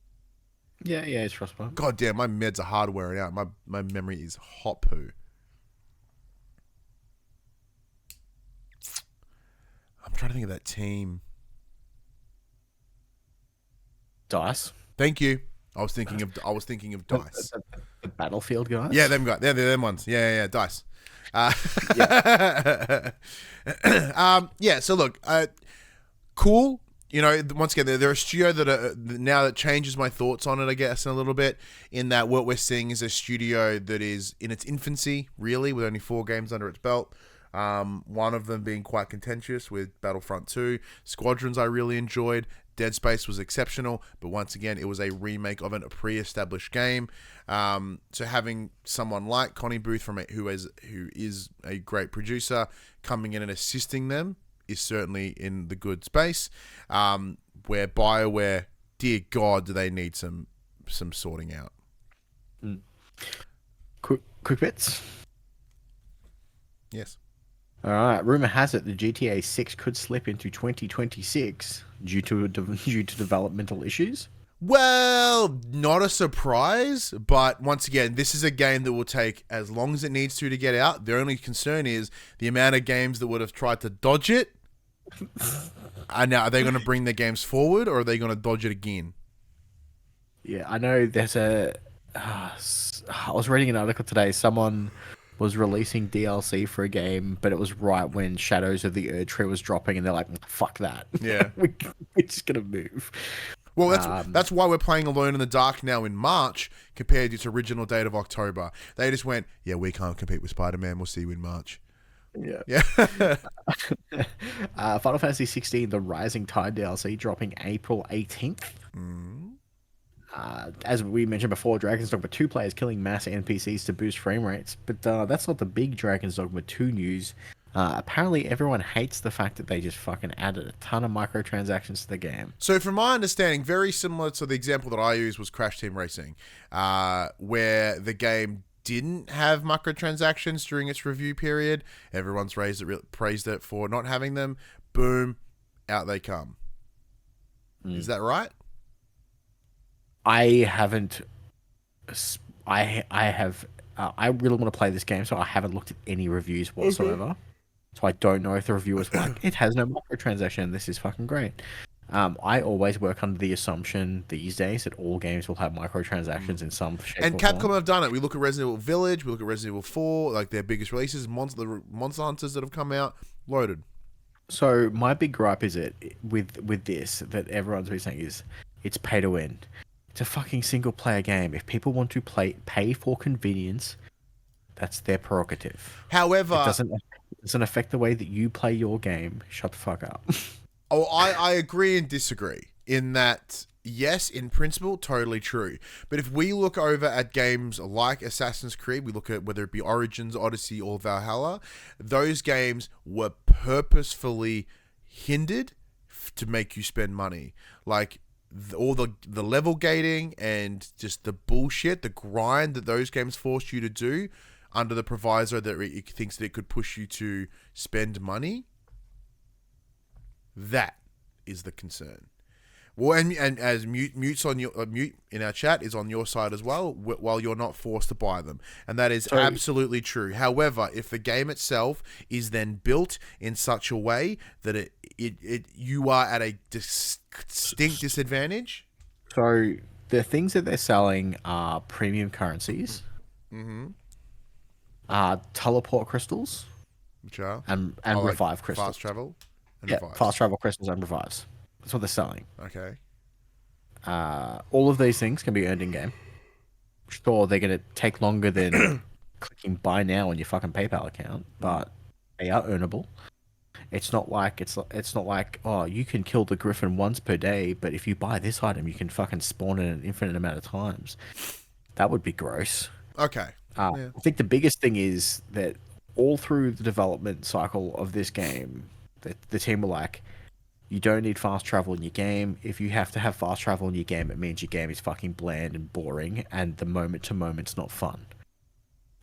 Yeah, it's Frostbite. God damn, my meds are hard wearing out. My memory is hot poo. I'm trying to think of that team. DICE. Thank you. I was thinking of DICE. The Battlefield guys. Yeah, they're them ones. Yeah, DICE. So look, cool. You know, once again, they're a studio that changes my thoughts on it, I guess, a little bit, in that what we're seeing is a studio that is in its infancy, really, with only 4 games under its belt. One of them being quite contentious with Battlefront 2. Squadrons I really enjoyed. Dead Space was exceptional, but once again, it was a remake of a pre-established game. So having someone like Connie Booth who is a great producer coming in and assisting them is certainly in the good space. Where Bioware, dear God, do they need some sorting out? Quick bits. Yes. All right. Rumor has it the GTA 6 could slip into 2026 due to developmental issues. Well, not a surprise, but once again, this is a game that will take as long as it needs to get out. The only concern is the amount of games that would have tried to dodge it. And now, are they going to bring their games forward, or are they going to dodge it again? Yeah, I know there's I was reading an article today. Someone was releasing DLC for a game, but it was right when Shadows of the Erdtree was dropping, and they're like, fuck that. Yeah. We're just going to move. Well, that's why we're playing Alone in the Dark now in March compared to its original date of October. They just went, yeah, we can't compete with Spider-Man. We'll see you in March. Yeah. Final Fantasy 16, the Rising Tide DLC, dropping April 18th. As we mentioned before, Dragon's Dogma 2 players killing mass NPCs to boost frame rates. But that's not the big Dragon's Dogma 2 news. Apparently, everyone hates the fact that they just fucking added a ton of microtransactions to the game. So, from my understanding, very similar to the example that I used was Crash Team Racing, where the game didn't have microtransactions during its review period. Everyone's praised it for not having them. Boom, out they come. Is that right? I haven't. I have. I really want to play this game, so I haven't looked at any reviews whatsoever. So I don't know if the reviewers like it has no microtransaction. This is fucking great. I always work under the assumption these days that all games will have microtransactions in some shape And or Capcom form. have done it. We look at Resident Evil Village, we look at Resident Evil 4, like their biggest releases, the Monster Hunters that have come out, loaded. So my big gripe is with this that everyone's been saying is it's pay to win. It's a fucking single player game. If people want to pay for convenience, that's their prerogative. However, it doesn't affect the way that you play your game. Shut the fuck up. I agree and disagree in that, yes, in principle, totally true. But if we look over at games like Assassin's Creed, we look at whether it be Origins, Odyssey, or Valhalla, those games were purposefully hindered to make you spend money. Like, all the level gating and just the bullshit, the grind that those games forced you to do under the proviso that it thinks that it could push you to spend money. That is the concern. Well, and as mutes on your mute in our chat is on your side as well, while you're not forced to buy them, and that is absolutely true. However, if the game itself is then built in such a way that you are at a distinct disadvantage. So the things that they're selling are premium currencies, teleport crystals, Which are and revive crystals. Fast travel. And revives. Fast travel crystals and revives. That's what they're selling. Okay. All of these things can be earned in game. Sure, they're going to take longer than clicking buy now on your fucking PayPal account, but they are earnable. It's not like oh, you can kill the griffin once per day, but if you buy this item, you can fucking spawn it an infinite amount of times. That would be gross. Okay. I think the biggest thing is that all through the development cycle of this game, the team were like, you don't need fast travel in your game. If you have to have fast travel in your game, it means your game is fucking bland and boring, and the moment to moment's not fun.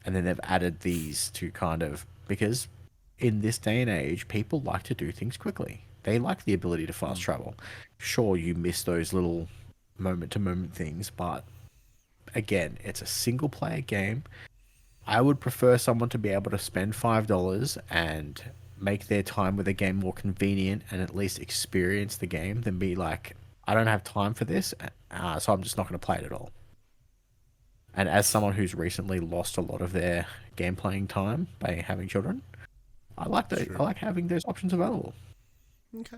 And then they've added these to kind of, because in this day and age, people like to do things quickly. They like the ability to fast travel. Sure, you miss those little moment to moment things, but again, it's a single player game. I would prefer someone to be able to spend $5 and make their time with the game more convenient and at least experience the game than be like, I don't have time for this, so I'm just not going to play it at all. And as someone who's recently lost a lot of their game playing time by having children, I like having those options available. Okay.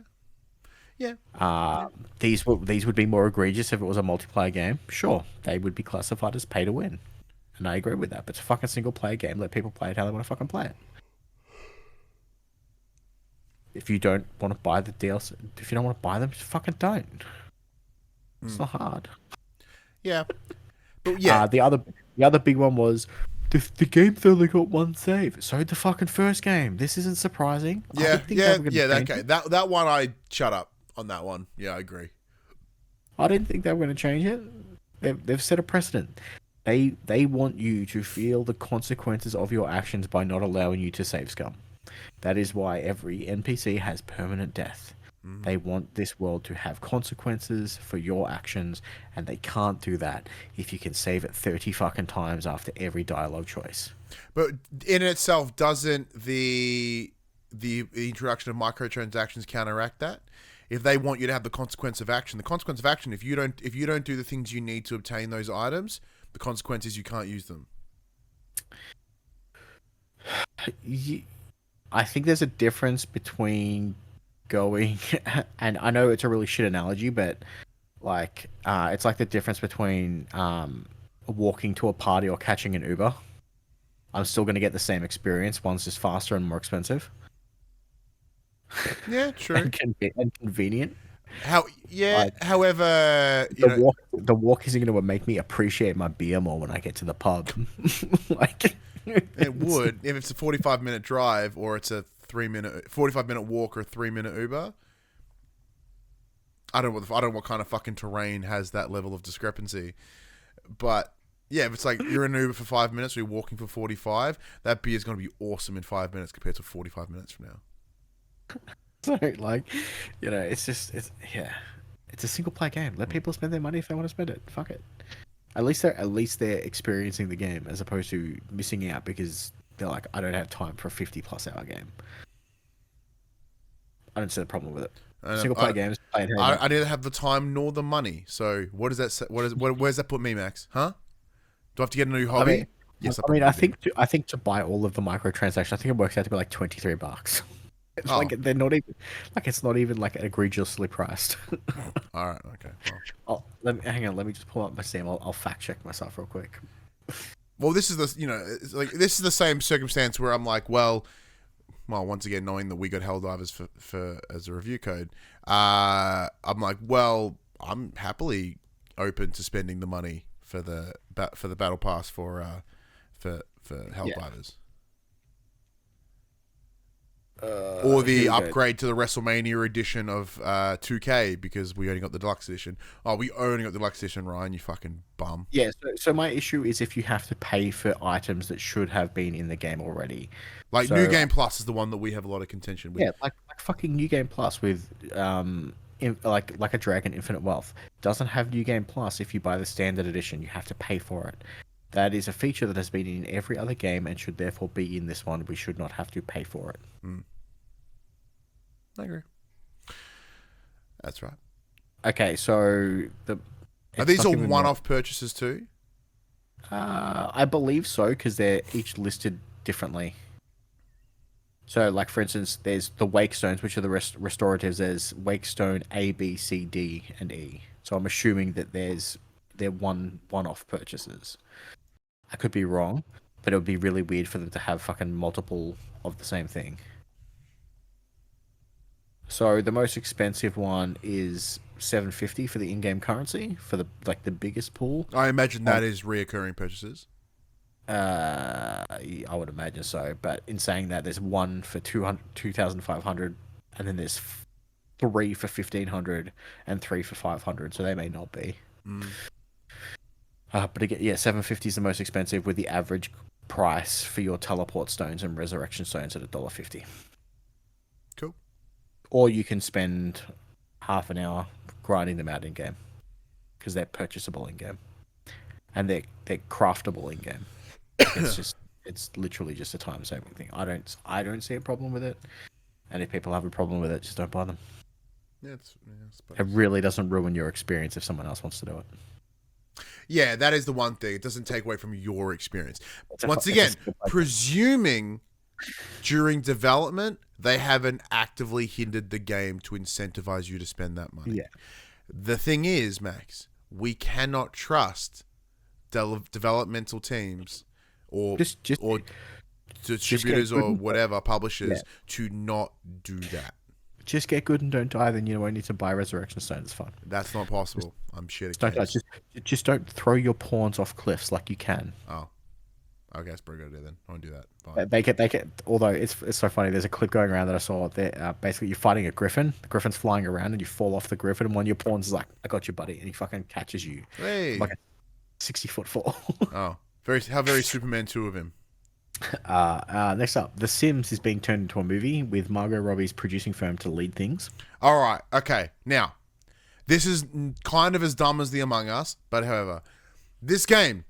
Yeah. These would be more egregious if it was a multiplayer game. Sure, they would be classified as pay to win, and I agree with that. But it's a fucking single player game. Let people play it how they want to fucking play it. If you don't want to buy the DLC, if you don't want to buy them, just fucking don't. It's not hard. Yeah. But yeah. The other big one was the game's only got one save. So the fucking first game. This isn't surprising. Yeah. That one I shut up on that one. Yeah, I agree. I didn't think they were going to change it. They've set a precedent. They want you to feel the consequences of your actions by not allowing you to save scum. That is why every NPC has permanent death. They want this world to have consequences for your actions, and they can't do that if you can save it 30 fucking times after every dialogue choice. But in itself, doesn't the introduction of microtransactions counteract that? If they want you to have the consequence of action, if you don't do the things you need to obtain those items, the consequence is you can't use them. I think there's a difference between going, and I know it's a really shit analogy, but like it's like the difference between walking to a party or catching an Uber. I'm still going to get the same experience. One's just faster and more expensive. Yeah, true. and convenient. However, the walk isn't going to make me appreciate my beer more when I get to the pub. Like it would if it's a 45-minute drive or it's a 45-minute walk or a 3-minute Uber. I don't know what kind of fucking terrain has that level of discrepancy, but yeah, if it's like you're in an Uber for 5 minutes or you're walking for 45, that beer is going to be awesome in 5 minutes compared to 45 minutes from now. So, like, it's a single player game. Let people spend their money if they want to spend it. Fuck it. At least they're experiencing the game as opposed to missing out because they're like, I don't have time for a 50+ hour game. I don't see the problem with it. Single player games. I neither have the time nor the money. So what does that say? Where's that put me, Max? Huh? Do I have to get a new hobby? I think to buy all of the microtransactions, I think it works out to be like $23. It's like they're not even like it's not even like egregiously priced. All right, okay. Well. Hang on. Let me just pull up my Steam. I'll fact check myself real quick. Well, this is this is the same circumstance where I'm like, well, once again, knowing that we got Helldivers for as a review code, I'm like, well, I'm happily open to spending the money for the battle pass for Helldivers. Or the upgrade to the WrestleMania edition of 2K because we only got the deluxe edition. Oh, we only got the deluxe edition, Ryan, you fucking bum. Yeah, so my issue is if you have to pay for items that should have been in the game already. Like New Game Plus is the one that we have a lot of contention with. Yeah, like fucking New Game Plus with like a Dragon Infinite Wealth. Doesn't have New Game Plus if you buy the standard edition. You have to pay for it. That is a feature that has been in every other game and should therefore be in this one. We should not have to pay for it. I agree. That's right. Okay, so are these all one-off purchases too? I believe so because they're each listed differently. So, like for instance, there's the wake stones, which are the restoratives. There's wake stone A, B, C, D, and E. So I'm assuming that they're one-off purchases. I could be wrong, but it would be really weird for them to have fucking multiple of the same thing. So the most expensive one is 750 for the in-game currency for the biggest pool. I imagine that is reoccurring purchases. I would imagine so. But in saying that, there's one for 2,500, and then there's three for 1,500 and three for 500. So they may not be. But again, yeah, 750 is the most expensive, with the average price for your teleport stones and resurrection stones at $1.50. Cool. Or you can spend half an hour grinding them out in game, because they're purchasable in game, and they're craftable in game. It's literally just a time saving thing. I don't see a problem with it, and if people have a problem with it, just don't buy them. Yeah, it really doesn't ruin your experience if someone else wants to do it. Yeah, that is the one thing. It doesn't take away from your experience. Once again, presuming during development they haven't actively hindered the game to incentivize you to spend that money. Yeah. The thing is, Max, we cannot trust developmental teams or distributors or whatever publishers to not do that. Just get good and don't die, then you won't need to buy resurrection stones. It's fine. That's not possible. I'm shitting. Don't die. Just don't throw your pawns off cliffs like you can. Oh, okay, that's pretty good idea then. I won't do that. Fine. They get. Although it's so funny. There's a clip going around that I saw. There, basically, you're fighting a griffin. The griffin's flying around, and you fall off the griffin. And one of your pawns is like, "I got you, buddy," and he fucking catches you. Hey, like a 60-foot fall. Oh, how very Superman 2 of him. Next up, The Sims is being turned into a movie with Margot Robbie's producing firm to lead things. All right, okay. Now, this is kind of as dumb as The Among Us, but however, this game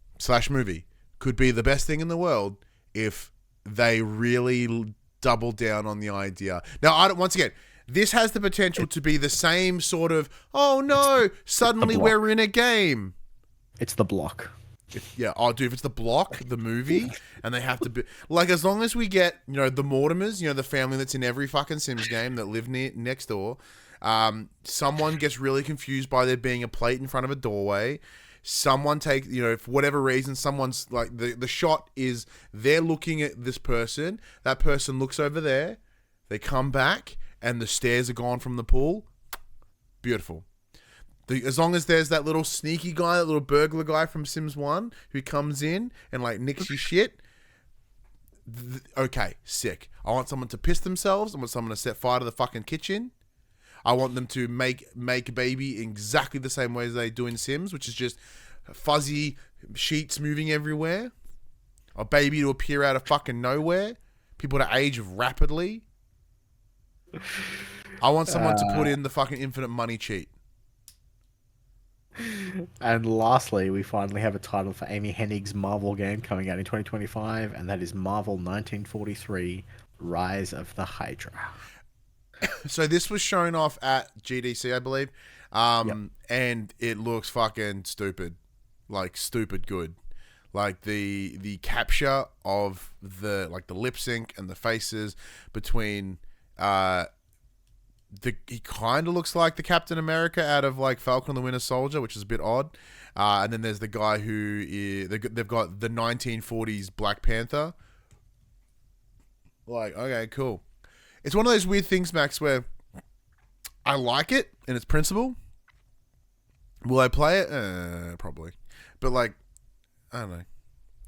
/ movie could be the best thing in the world if they really double down on the idea. Now, once again, this has the potential to be the same sort of, oh no, suddenly we're in a game. It's The Block. Yeah, oh, dude, if it's The Block, the movie, and they have to be... Like, as long as we get, the Mortimers, the family that's in every fucking Sims game that live next door, someone gets really confused by there being a plate in front of a doorway, someone takes, for whatever reason, someone's, like, the shot is they're looking at this person, that person looks over there, they come back, and the stairs are gone from the pool. Beautiful. As long as there's that little sneaky guy, that little burglar guy from Sims 1 who comes in and like nicks your shit. Okay, sick. I want someone to piss themselves. I want someone to set fire to the fucking kitchen. I want them to make a baby exactly the same way as they do in Sims, which is just fuzzy sheets moving everywhere. A baby to appear out of fucking nowhere. People to age rapidly. I want someone to put in the fucking infinite money cheat. And lastly, we finally have a title for Amy Hennig's Marvel game coming out in 2025, and that is Marvel 1943 Rise of the Hydra. So this was shown off at GDC, I believe, and it looks fucking stupid, like stupid good. Like the capture of the lip sync and the faces between he kind of looks like the Captain America out of like Falcon and the Winter Soldier, which is a bit odd. And then there's the guy they've got the 1940s Black Panther. Like, okay, cool. It's one of those weird things, Max, where I like it in its principle. Will I play it? Probably. But like, I don't know.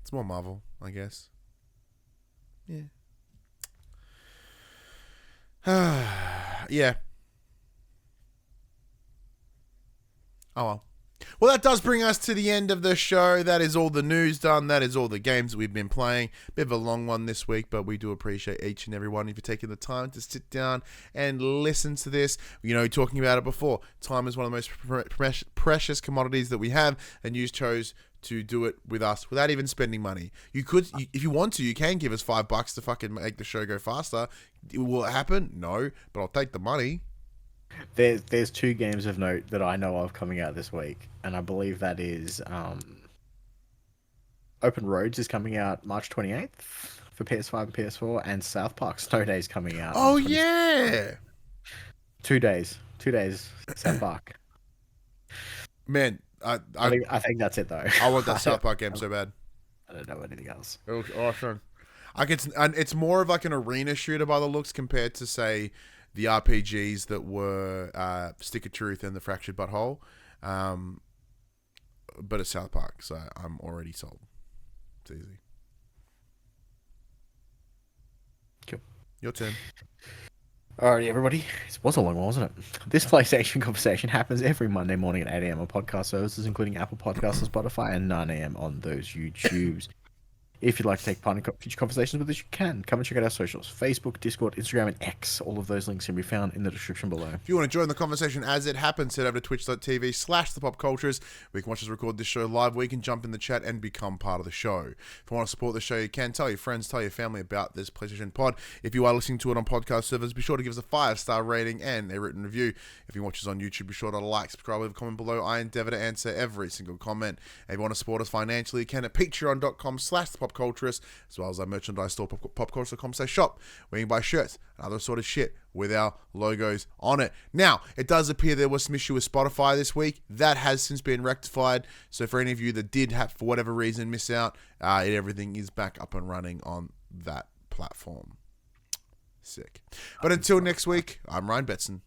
It's more Marvel, I guess. Yeah. Yeah. Oh well. Well, that does bring us to the end of the show. That is all the news done. That is all the games that we've been playing. Bit of a long one this week, but we do appreciate each and every one of you taking the time to sit down and listen to this. Talking about it before, time is one of the most precious commodities that we have, and you chose to do it with us without even spending money. You could, if you want to, you can give us $5 to fucking make the show go faster. Will it happen? No, but I'll take the money. There's two games of note that I know of coming out this week, and I believe that is Open Roads is coming out March 28th. for PS5 and PS4, and South Park Snow Days coming out. Oh yeah, 2 days. 2 days. South Park. man. I think that's it though. I want that South Park game so bad. I don't know anything else. It looks awesome. And it's more of like an arena shooter by the looks compared to say the RPGs that were Stick of Truth and the Fractured Butthole. But it's South Park, so I'm already sold. It's easy. Cool. Your turn. Alrighty, everybody. It was a long one, wasn't it? This PlayStation conversation happens every Monday morning at 8 a.m. on podcast services, including Apple Podcasts and Spotify, and 9 a.m. on those YouTubes. If you'd like to take part in future conversations with us, you can. Come and check out our socials. Facebook, Discord, Instagram, and X. All of those links can be found in the description below. If you want to join the conversation as it happens, head over to twitch.tv/thepopcultures. We can watch us record this show live. We can jump in the chat and become part of the show. If you want to support the show, you can. Tell your friends, tell your family about this PlayStation pod. If you are listening to it on podcast servers, be sure to give us a 5-star rating and a written review. If you watch us on YouTube, be sure to like, subscribe, leave a comment below. I endeavor to answer every single comment. And if you want to support us financially, you can at patreon.com/thepopculturist, as well as our merchandise store, popculture.com/shop, where you can buy shirts and other sort of shit with our logos on it. Now, it does appear there was some issue with Spotify this week. That has since been rectified. So for any of you that did have, for whatever reason, miss out, everything is back up and running on that platform. Sick. But until next week, I'm Ryan Betson.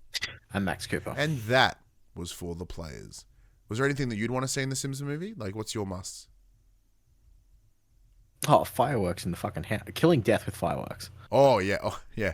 I'm Max Cooper. And that was For the Players. Was there anything that you'd want to see in the Simpsons movie? Like, what's your must? Oh, fireworks in the fucking house. Killing death with fireworks. Oh, yeah. Oh, yeah.